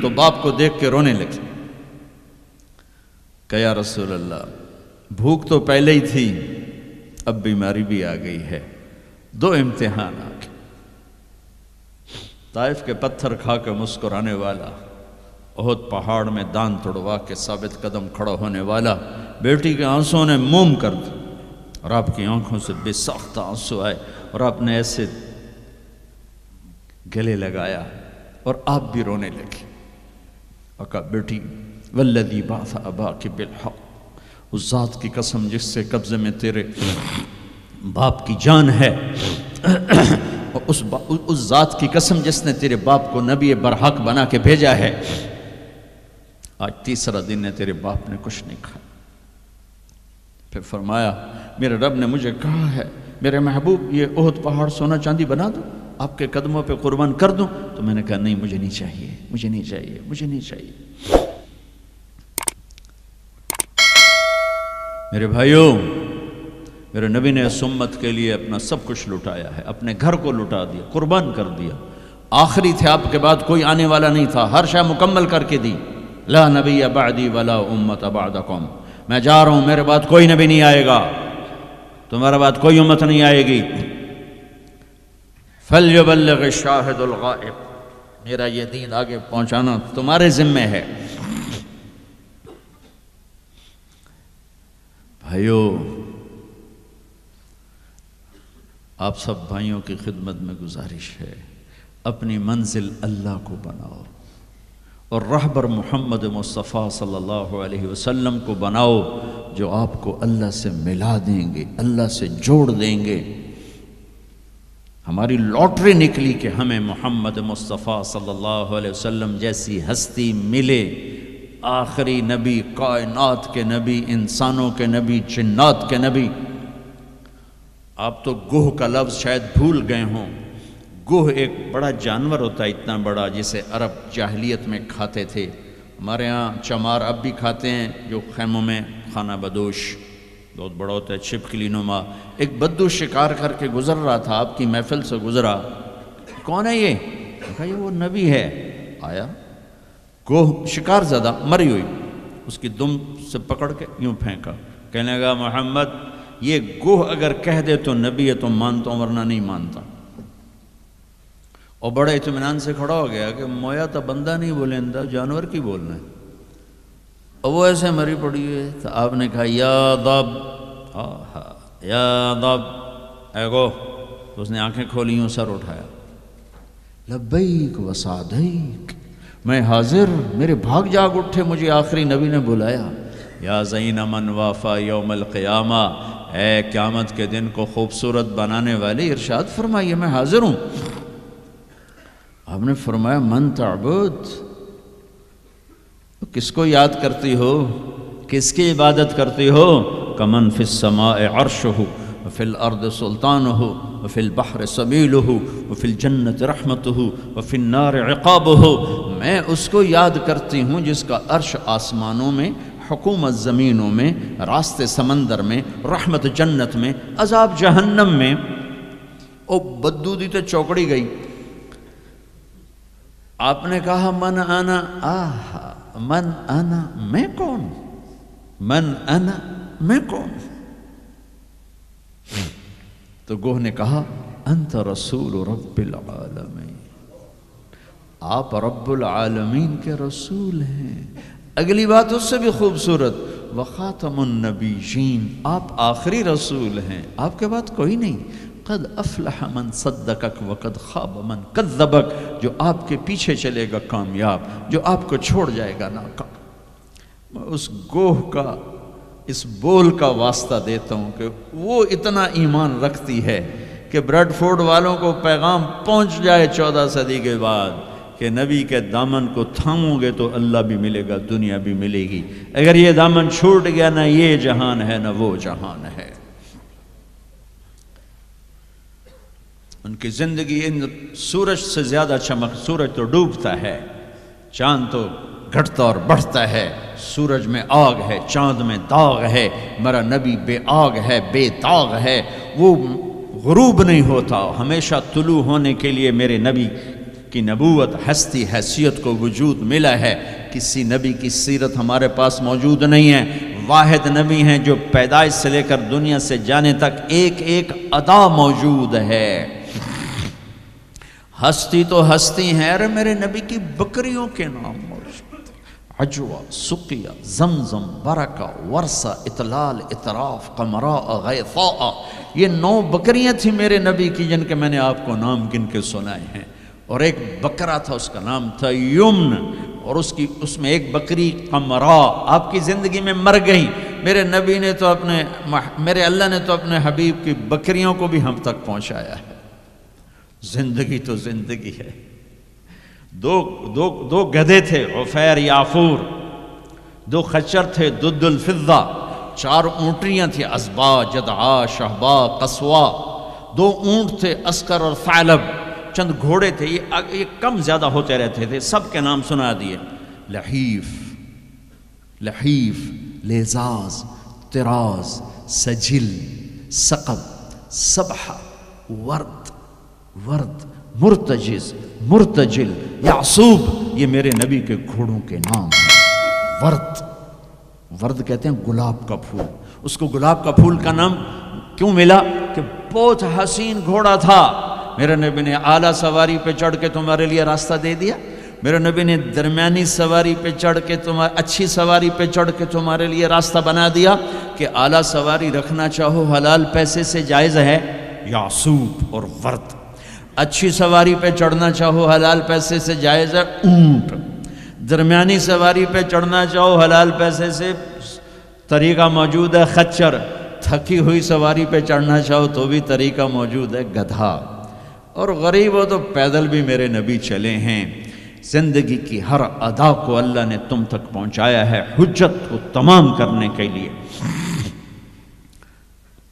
تو باپ کو دیکھ کے رونے لگی، کہ یا رسول اللہ بھوک تو پہلے ہی تھی، اب بیماری بھی آ گئی ہے، 2 امتحان آ گئے۔ طائف کے پتھر کھا کے مسکرانے والا، احد پہاڑ میں دان توڑوا کے ثابت قدم کھڑا ہونے والا، بیٹی کے آنسوں نے موم کر دی، اور آپ کی آنکھوں سے بے ساختہ آنسو آئے، اور آپ نے ایسے گلے لگایا اور آپ بھی رونے لگے، اور کہا بیٹی والذی بعث اباک بالحق، اس ذات کی قسم جس سے قبضے میں تیرے باپ کی جان ہے، اور اس ذات کی قسم جس نے تیرے باپ کو نبی برحق بنا کے بھیجا ہے، آج 3 دن ہے تیرے باپ نے کچھ نہیں کھایا۔ پھر فرمایا میرے رب نے مجھے کہا ہے میرے محبوب یہ احد پہاڑ سونا چاندی بنا دوں، آپ کے قدموں پہ قربان کر دوں؟ تو میں نے کہا نہیں مجھے نہیں چاہیے، مجھے نہیں چاہیے، مجھے نہیں چاہیے۔ میرے بھائیوں، میرے نبی نے اس امت کے لیے اپنا سب کچھ لٹایا ہے، اپنے گھر کو لٹا دیا، قربان کر دیا، آخری تھے، آپ کے بعد کوئی آنے والا نہیں تھا، ہر شے مکمل کر کے دی، لا نبی بعدی ولا امت بعدکم، میں جا رہا ہوں، میرے بعد کوئی نبی نہیں آئے گا، تمہارے بعد کوئی امت نہیں آئے گی۔ فَلْيُبَلِّغِ الشَّاهِدُ الْغَائِبُ، میرا یہ دین آگے پہنچانا تمہارے ذمہ ہے۔ بھائیو، آپ سب بھائیوں کی خدمت میں گزارش ہے، اپنی منزل اللہ کو بناؤ، اور رہبر محمد مصطفیٰ صلی اللہ علیہ وسلم کو بناؤ، جو آپ کو اللہ سے ملا دیں گے، اللہ سے جوڑ دیں گے۔ ہماری لاٹری نکلی کہ ہمیں محمد مصطفیٰ صلی اللہ علیہ وسلم جیسی ہستی ملے، آخری نبی، کائنات کے نبی، انسانوں کے نبی، جنات کے نبی۔ آپ تو گوہ کا لفظ شاید بھول گئے ہوں، گوہ ایک بڑا جانور ہوتا ہے، اتنا بڑا، جسے عرب جاہلیت میں کھاتے تھے، ہمارے ہاں چمار اب بھی کھاتے ہیں، جو خیموں میں خانہ بدوش بہت بڑا ہوتا ہے، چھپکلی نما۔ ایک بدو شکار کر کے گزر رہا تھا، آپ کی محفل سے گزرا، کون ہے یہ؟ کہا یہ وہ نبی ہے۔ آیا گوہ شکار زدہ مری ہوئی، اس کی دم سے پکڑ کے یوں پھینکا، کہنے لگا محمد یہ گوہ اگر کہہ دے تو نبی ہے تو مانتا ہوں ورنہ نہیں مانتا. اور بڑے اطمینان سے کھڑا ہو گیا کہ مویا تو بندہ نہیں بولیندا جانور کی بولنا ہے. اور وہ ایسے مری پڑی ہے. تو آپ نے کہا یا ضب یا ضب اے گو. اس نے آنکھیں کھولی اور سر اٹھایا. لبیک و سعدیک میں حاضر. میرے بھاگ جاگ اٹھے. مجھے آخری نبی نے بلایا. یا زین من وافا یوم القیامہ اے قیامت کے دن کو خوبصورت بنانے والے ارشاد فرمائیے میں حاضر ہوں. آپ نے فرمایا من تعبد کس کو یاد کرتی ہو کس کی عبادت کرتی ہو. کمن فی السماء عرشہ وفی الارض سلطانہ وفی البحر سبیلہ وفی الجنت رحمتہ وفی النار عقابہ. میں اس کو یاد کرتی ہوں جس کا عرش آسمانوں میں حکومت زمینوں میں راستے سمندر میں رحمت جنت میں عذاب جہنم میں. او بدو دی تے چوکڑی گئی. آپ نے کہا من انا من انا میں کون من انا میں کون. تو گوہ نے کہا انت رسول رب العالمین آپ رب العالمین کے رسول ہیں. اگلی بات اس سے بھی خوبصورت وخاتم النبیین آپ آخری رسول ہیں. آپ کے بعد کوئی نہیں. قد افلح من صدقک وقد خاب من کذبک. جو آپ کے پیچھے چلے گا کامیاب جو آپ کو چھوڑ جائے گا ناکام. میں اس گوہ کا اس بول کا واسطہ دیتا ہوں کہ وہ اتنا ایمان رکھتی ہے کہ بریڈ فورڈ والوں کو پیغام پہنچ جائے 14 صدی کے بعد کہ نبی کے دامن کو تھامو گے تو اللہ بھی ملے گا دنیا بھی ملے گی. اگر یہ دامن چھوٹ گیا نہ یہ جہان ہے نہ وہ جہان ہے. ان کی زندگی ان سورج سے زیادہ چمک. سورج تو ڈوبتا ہے چاند تو گھٹتا اور بڑھتا ہے. سورج میں آگ ہے چاند میں داغ ہے. میرا نبی بے آگ ہے بے داغ ہے. وہ غروب نہیں ہوتا. ہمیشہ طلوع ہونے کے لیے میرے نبی کی نبوت ہستی حیثیت کو وجود ملا ہے. کسی نبی کی سیرت ہمارے پاس موجود نہیں ہے. واحد نبی ہیں جو پیدائش سے لے کر دنیا سے جانے تک ایک ایک ادا موجود ہے. ہستی تو ہستی ہیں. ارے میرے نبی کی بکریوں کے نام موجود عجوہ سقیہ زمزم برکہ ورثہ اطلال اطراف قمراء غیثاء. یہ 9 بکریاں تھیں میرے نبی کی جن کے میں نے آپ کو نام گن کے سنائے ہیں. اور ایک بکرا تھا اس کا نام تھا یمن. اور اس میں ایک بکری قمراء آپ کی زندگی میں مر گئی. میرے نبی نے تو میرے اللہ نے تو اپنے حبیب کی بکریوں کو بھی ہم تک پہنچایا ہے. زندگی تو زندگی ہے. دو گدھے تھے عفیر یافور. 2 خچر تھے دد الفضہ. 4 اونٹریاں تھیں ازبا جدعا شہبا قصوا. 2 اونٹ تھے اسکر اور ثعلب. چند گھوڑے تھے یہ کم زیادہ ہوتے رہتے تھے. سب کے نام سنا دیے. لحیف لیزاز طراز سجل سقب سبحہ ورد مرتجز مرتجل یعصوب. یہ میرے نبی کے گھوڑوں کے نام ہیں. ورد کہتے ہیں گلاب کا پھول. اس کو گلاب کا پھول کا نام کیوں ملا کہ بہت حسین گھوڑا تھا. میرے نبی نے اعلیٰ سواری پہ چڑھ کے تمہارے لیے راستہ دے دیا. میرے نبی نے درمیانی سواری پہ چڑھ کے اچھی سواری پہ چڑھ کے تمہارے لیے راستہ بنا دیا کہ اعلیٰ سواری رکھنا چاہو حلال پیسے سے جائز ہے یعصوب اور ورد. اچھی سواری پہ چڑھنا چاہو حلال پیسے سے جائز ہے اونٹ. درمیانی سواری پہ چڑھنا چاہو حلال پیسے سے طریقہ موجود ہے خچر. تھکی ہوئی سواری پہ چڑھنا چاہو تو بھی طریقہ موجود ہے گدھا. اور غریب ہو تو پیدل بھی میرے نبی چلے ہیں. زندگی کی ہر ادا کو اللہ نے تم تک پہنچایا ہے حجت کو تمام کرنے کے لیے.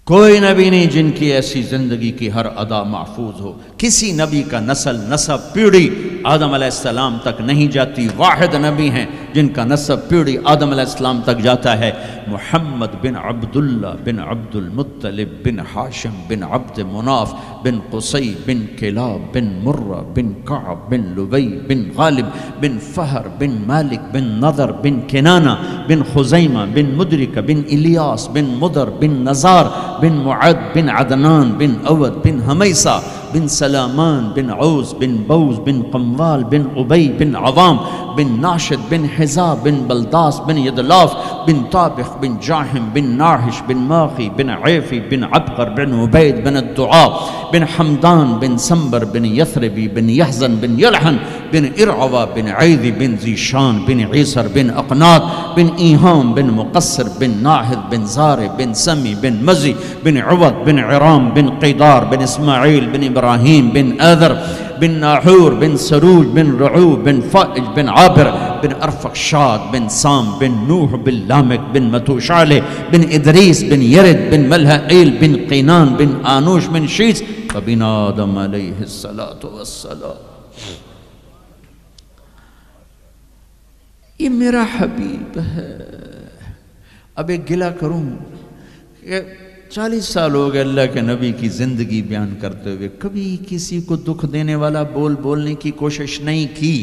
کوئی نبی نہیں جن کی ایسی زندگی کی ہر ادا محفوظ ہو. کسی نبی کا نسل نسب پیڑھی آدم علیہ السلام تک نہیں جاتی، واحد نبی ہیں جن کا نسب پیڑھی آدم علیہ السلام تک جاتا ہے، محمد بن عبداللہ بن عبد المطلب بن ہاشم بن عبد مناف بن قصی بن کلاب بن مرہ بن کعب بن لبی بن غالب بن فہر بن مالک بن نضر بن کنانہ بن خزیمہ بن مدرک بن الیاس بن مدر بن نزار بن معد بن عدنان بن اود بن حمیسہ بن سلامان بن عوز بن بوز بن قموال بن عبی بن عوام بن ناشد بن حزا بن بلداس بن یدلاف بن طابخ بن جاہم بن ناحش بن ماخی بن عیفی بن عبقر بن عبید بن الدعاء بن حمدان بن سنبر بن یثربی بن یحزن بن یلحن بن ارعوہ بن عیدی بن زیشان بن عیسر بن اقنات بن ایہام بن مقصر بن ناحد بن زار بن سمی بن مزی بن عوض بن عرام بن قیدار بن اسماعیل بن ابراہیم بن آذر بن ناحور بن سروج بن رعو بن فائج بن عابر بن ارفقشاد بن سام بن نوح بن لامک بن متوشالہ بن ادریس بن یرد بن ملہائیل بن قینان بن آنوش بن شیس وبن آدم علیہ السلام۔ یہ میرا حبیب ہے۔ اب ایک گلہ کروں کہ 40 سال ہو گئے اللہ کے نبی کی زندگی بیان کرتے ہوئے، کبھی کسی کو دکھ دینے والا بولنے کی کوشش نہیں کی۔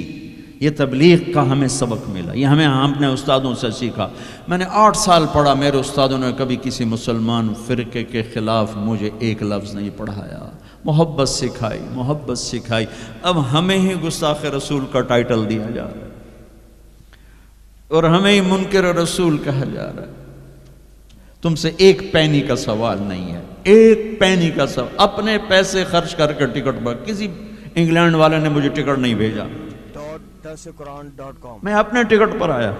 یہ تبلیغ کا ہمیں سبق ملا، یہ ہم اپنے استادوں سے سیکھا۔ میں نے 8 سال پڑھا، میرے استادوں نے کبھی کسی مسلمان فرقے کے خلاف مجھے ایک لفظ نہیں پڑھایا، محبت سکھائی۔ اب ہمیں ہی گستاخ رسول کا ٹائٹل دیا جا رہا ہے اور ہمیں ہی منکر رسول کہا جا رہا ہے۔ تم سے ایک پینی کا سوال نہیں ہے، ایک پینی کا سوال۔ اپنے پیسے خرچ کر کے ٹکٹ پر، کسی انگلینڈ والے نے مجھے ٹکٹ نہیں بھیجا، میں اپنے ٹکٹ پر آیا،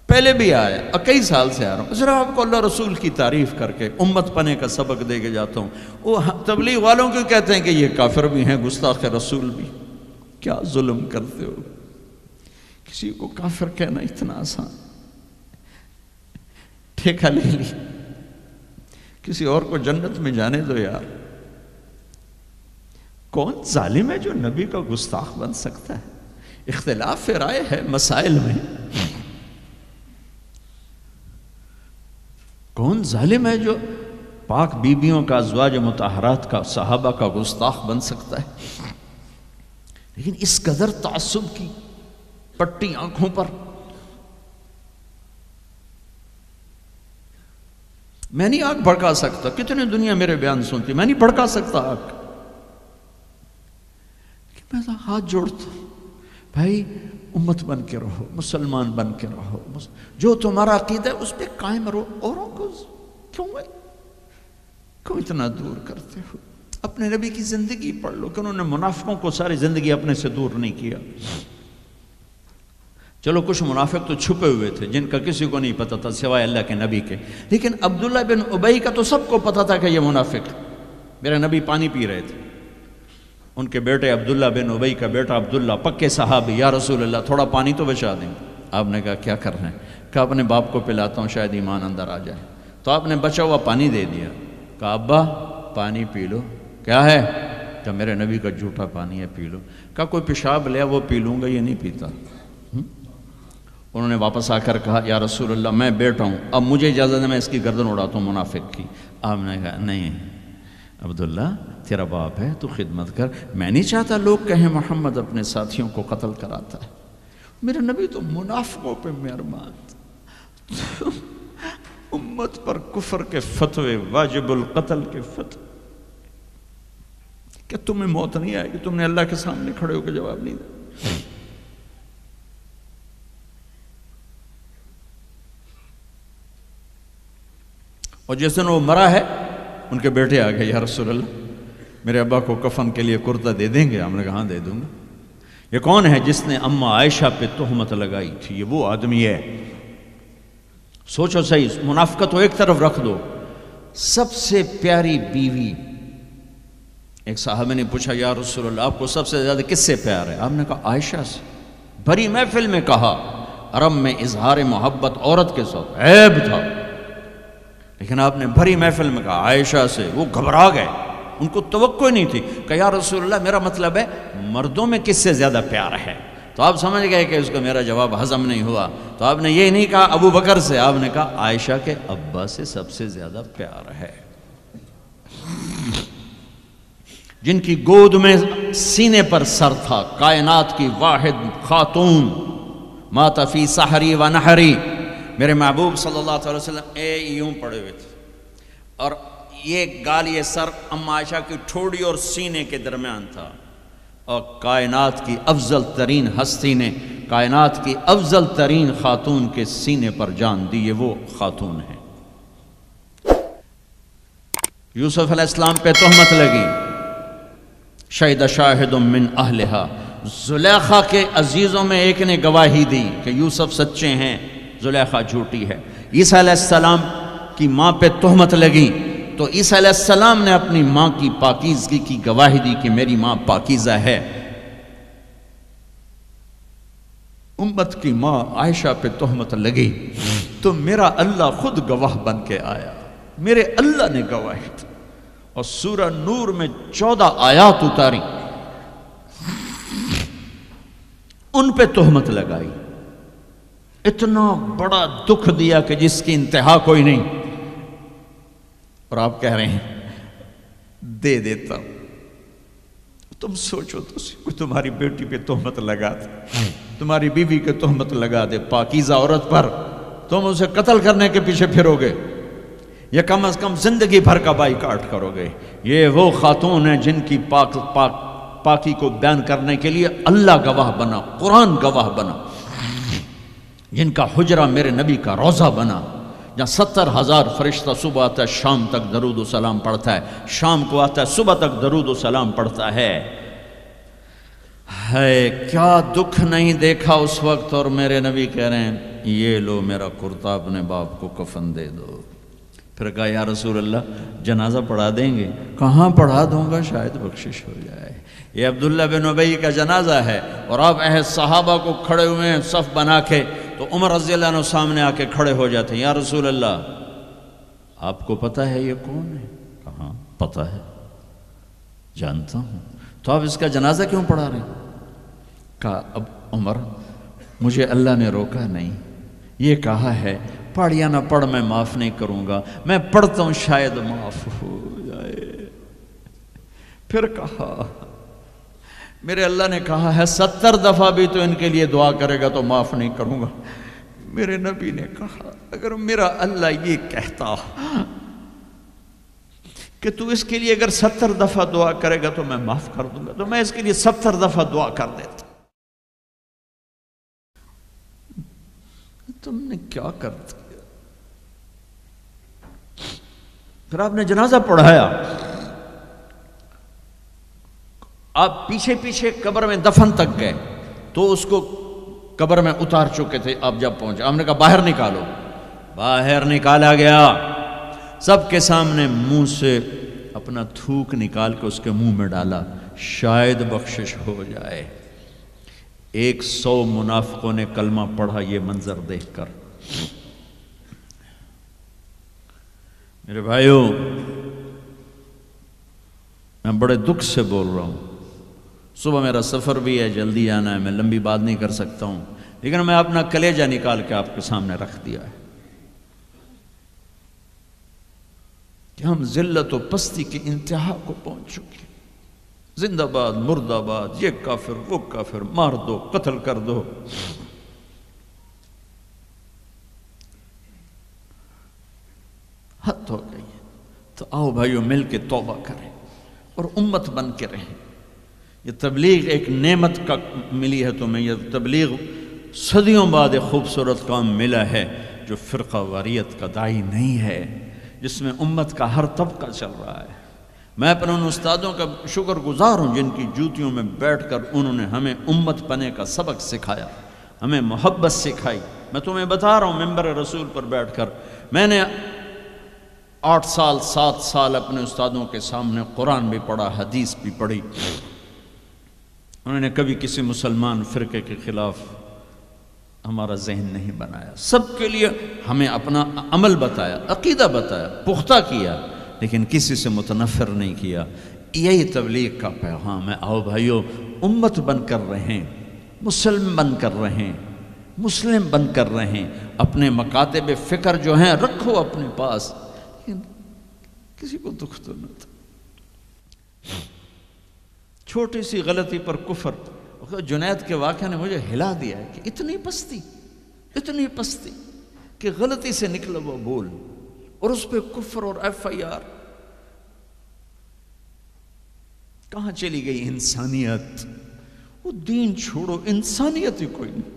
پہلے بھی آیا اور کئی سال سے آ رہا ہوں، ذرا آپ کو اللہ رسول کی تعریف کر کے امت پنے کا سبق دے کے جاتا ہوں۔ وہ تبلیغ والوں کو کہتے ہیں کہ یہ کافر بھی ہیں، گستاخ رسول بھی۔ کیا ظلم کرتے ہو، کسی کو کافر کہنا اتنا آسان، ٹھیکہ لے لی، کسی اور کو جنت میں جانے دو یار۔ کون ظالم ہے جو نبی کا گستاخ بن سکتا ہے؟ اختلاف رائے ہے مسائل میں، کون ظالم ہے جو پاک بیبیوں کا، ازواج مطہرات کا، صحابہ کا گستاخ بن سکتا ہے؟ لیکن اس قدر تعصب کی پٹی آنکھوں پر، میں نہیں آگ بھڑکا سکتا، کتنے دنیا میرے بیان سنتی، میں نہیں بھڑکا سکتا آگ، میں تو ہاتھ جوڑتا ہوں، بھائی امت بن کے رہو، مسلمان بن کے رہو، جو تمہارا عقیدہ ہے اس پہ قائم رہو، اوروں کو کیوں اتنا دور کرتے ہو؟ اپنے نبی کی زندگی پڑھ لو کہ انہوں نے منافقوں کو ساری زندگی اپنے سے دور نہیں کیا۔ چلو کچھ منافق تو چھپے ہوئے تھے جن کا کسی کو نہیں پتا تھا سوائے اللہ کے نبی کے، لیکن عبداللہ بن ابی کا تو سب کو پتا تھا کہ یہ منافق، میرے نبی پانی پی رہے تھے، ان کے بیٹے عبداللہ بن ابی کا بیٹا عبداللہ پکے صحابی، یا رسول اللہ تھوڑا پانی تو بچا دیں۔ آپ نے کہا کیا کر رہے ہیں؟ کہا اپنے باپ کو پلاتا ہوں شاید ایمان اندر آ جائے۔ تو آپ نے بچا ہوا پانی دے دیا، کہا ابا پانی پی لو۔ کیا ہے؟ کہ میرے نبی کا جھوٹا پانی ہے، پی لو۔ کہا کوئی پیشاب لیا وہ پی لوں گا، یہ نہیں پیتا۔ انہوں نے واپس آ کر کہا یا رسول اللہ میں بیٹا ہوں، اب مجھے اجازت ہے میں اس کی گردن اڑاتا ہوں منافق کی۔ آپ نے کہا نہیں عبداللہ تیرا باپ ہے، تو خدمت کر، میں نہیں چاہتا لوگ کہیں محمد اپنے ساتھیوں کو قتل کراتا ہے۔ میرے نبی تو منافقوں پہ مہربان، امت پر کفر کے فتوے، واجب القتل کے فتوے، کہ تمہیں موت نہیں آئے گی، تم نے اللہ کے سامنے کھڑے ہو کے جواب نہیں دیا۔ اور جس دن وہ مرا ہے ان کے بیٹے آ گئے، یا رسول اللہ میرے ابا کو کفن کے لیے کرتا دے دیں گے؟ ہم نے کہا ہاں دے دوں گا۔ یہ کون ہے جس نے اماں عائشہ پہ تہمت لگائی تھی؟ یہ وہ آدمی ہے۔ سوچو صحیح، منافقت تو ایک طرف رکھ دو، سب سے پیاری بیوی، ایک صحابہ نے پوچھا یا رسول اللہ آپ کو سب سے زیادہ کس سے پیار ہے؟ آپ نے کہا عائشہ سے۔ بھری محفل میں کہا، عرب میں اظہار محبت عورت کے ساتھ عیب تھا، لیکن آپ نے بھری محفل میں کہا عائشہ سے۔ وہ گھبرا گئے، ان کو توقع نہیں تھی کہ یا رسول اللہ میرا مطلب ہے مردوں میں کس سے زیادہ پیار ہے؟ تو آپ سمجھ گئے کہ اس کو میرا جواب ہضم نہیں ہوا، تو آپ نے یہ نہیں کہا ابو بکر سے، آپ نے کہا عائشہ کے ابا سے سب سے زیادہ پیار ہے، جن کی گود میں سینے پر سر تھا، کائنات کی واحد خاتون، مات فی سحری و نحری، میرے محبوب صلی اللہ علیہ وسلم یوں پڑے ہوئے تھے اور یہ گال یہ سر اما عائشہ کی ٹھوڑی اور سینے کے درمیان تھا، اور کائنات کی افضل ترین ہستی نے کائنات کی افضل ترین خاتون کے سینے پر جان دی، یہ وہ خاتون ہے۔ یوسف علیہ السلام پہ تہمت لگی، شہد شاہد من اہلہا، زلیخا کے عزیزوں میں ایک نے گواہی دی کہ یوسف سچے ہیں، زلیخا جھوٹی ہے۔ عیسیٰ علیہ السلام کی ماں پہ تہمت لگی تو عیسیٰ علیہ السلام نے اپنی ماں کی پاکیزگی کی گواہی دی کہ میری ماں پاکیزہ ہے۔ امت کی ماں عائشہ پہ تہمت لگی تو میرا اللہ خود گواہ بن کے آیا، میرے اللہ نے گواہی دی، اور سورہ نور میں 14 آیات اتاری، ان پہ تہمت لگائی، اتنا بڑا دکھ دیا کہ جس کی انتہا کوئی نہیں، اور آپ کہہ رہے ہیں دے دیتا ہوں۔ تم سوچو تو تمہاری بیٹی پہ تہمت لگا دے، تمہاری بیوی کے تہمت لگا دے پاکیزہ عورت پر، تم اسے قتل کرنے کے پیچھے پھرو گے یا کم از کم زندگی بھر کا بائیکاٹ کرو گے؟ یہ وہ خاتون ہیں جن کی پاکی کو بیان کرنے کے لیے اللہ گواہ بنا، قرآن گواہ بنا، جن کا حجرہ میرے نبی کا روضہ بنا، جہاں 70,000 فرشتہ صبح آتا ہے شام تک درود و سلام پڑھتا ہے، شام کو آتا ہے صبح تک درود و سلام پڑھتا ہے۔ کیا دکھ نہیں دیکھا اس وقت، اور میرے نبی کہہ رہے ہیں یہ لو میرا کرتا اپنے باپ کو کفن دے دو۔ پھر کہا یا رسول اللہ جنازہ پڑھا دیں گے؟ کہاں پڑھا دوں گا، شاید بخشش ہو جائے۔ یہ عبداللہ بن ابی کا جنازہ ہے اور آپ صحابہ کو کھڑے ہوئے ہیں صف بنا کے، تو عمر رضی اللہ عنہ سامنے آ کے کھڑے ہو جاتے ہیں، یا رسول اللہ آپ کو پتہ ہے یہ کون ہے؟ کہاں پتہ ہے، جانتا ہوں، تو آپ اس کا جنازہ کیوں پڑھا رہے ہیں؟ کہا اب عمر مجھے اللہ نے روکا نہیں، یہ کہا ہے پڑھ یا نہ پڑھ میں معاف نہیں کروں گا، میں پڑھتا ہوں شاید معاف ہو جائے۔ پھر کہا میرے اللہ نے کہا ہے 70 دفعہ بھی تو ان کے لیے دعا کرے گا تو معاف نہیں کروں گا۔ میرے نبی نے کہا اگر میرا اللہ یہ کہتا کہ تو اس کے لیے اگر 70 دفعہ دعا کرے گا تو میں معاف کر دوں گا، تو میں اس کے لیے 70 دفعہ دعا کر دیتا۔ تم نے کیا کر دیا؟ پھر آپ نے جنازہ پڑھایا، آپ پیچھے پیچھے قبر میں دفن تک گئے تو اس کو قبر میں اتار چکے تھے، آپ جب پہنچے آپ نے کہا باہر نکالو، باہر نکالا گیا، سب کے سامنے منہ سے اپنا تھوک نکال کے اس کے منہ میں ڈالا، شاید بخشش ہو جائے۔ 100 منافقوں نے کلمہ پڑھا یہ منظر دیکھ کر۔ میرے بھائیوں میں بڑے دکھ سے بول رہا ہوں، صبح میرا سفر بھی ہے، جلدی آنا ہے، میں لمبی بات نہیں کر سکتا ہوں، لیکن میں اپنا کلیجہ نکال کے آپ کے سامنے رکھ دیا ہے کہ ہم ذلت و پستی کی انتہا کو پہنچ چکے۔ زندہ باد مرد آباد، یہ کافر وہ کافر، مار دو قتل کر دو۔ حد ہو گئی ہے، تو آؤ بھائیو مل کے توبہ کریں اور امت بن کے رہیں۔ یہ تبلیغ ایک نعمت کا ملی ہے تمہیں، یہ تبلیغ صدیوں بعد ایک خوبصورت کام ملا ہے جو فرقہ واریت کا داعی نہیں ہے، جس میں امت کا ہر طبقہ چل رہا ہے۔ میں اپنے ان استادوں کا شکر گزار ہوں جن کی جوتیوں میں بیٹھ کر انہوں نے ہمیں امت بننے کا سبق سکھایا، ہمیں محبت سکھائی۔ میں تمہیں بتا رہا ہوں ممبر رسول پر بیٹھ کر، میں نے 8 سال 7 سال اپنے استادوں کے سامنے قرآن بھی پڑھا، حدیث بھی پڑھی۔ انہوں نے کبھی کسی مسلمان فرقے کے خلاف ہمارا ذہن نہیں بنایا، سب کے لیے ہمیں اپنا عمل بتایا، عقیدہ بتایا، پختہ کیا، لیکن کسی سے متنفر نہیں کیا. یہی تبلیغ کا پیغام ہے. آؤ بھائیو، امت بن کر رہیں، مسلم بن کر رہیں، مسلم بن کر رہیں. اپنے مکاتب فکر جو ہیں رکھو اپنے پاس، لیکن کسی کو دکھ تو نہ تھا. چھوٹی سی غلطی پر کفر. جنید کے واقعہ نے مجھے ہلا دیا ہے کہ اتنی پستی کہ غلطی سے نکلا وہ بول، اور اس پہ کفر اور FIR. کہاں چلی گئی انسانیت؟ وہ دین چھوڑو، انسانیت ہی کوئی نہیں.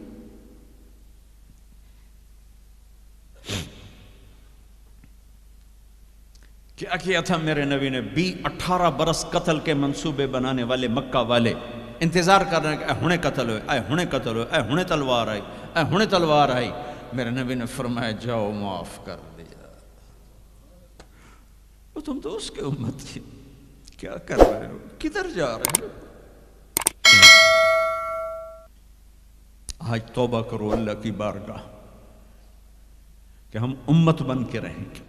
کیا کیا تھا میرے نبی نے؟ 18 برس قتل کے منصوبے بنانے والے مکہ والے انتظار کر رہے ہیں کہ اے ہنے قتل ہوئے، اے ہنے قتل ہوئے، اے ہنے تلوار آئی، اے ہنے تلوار آئی. میرے نبی نے فرمایا جاؤ معاف کر دیا. وہ تم تو اس کے امت کی، کیا کر رہے ہو؟ کدھر جا رہے ہو؟ آج توبہ کرو اللہ کی بارگاہ کہ ہم امت بن کے رہیں گے.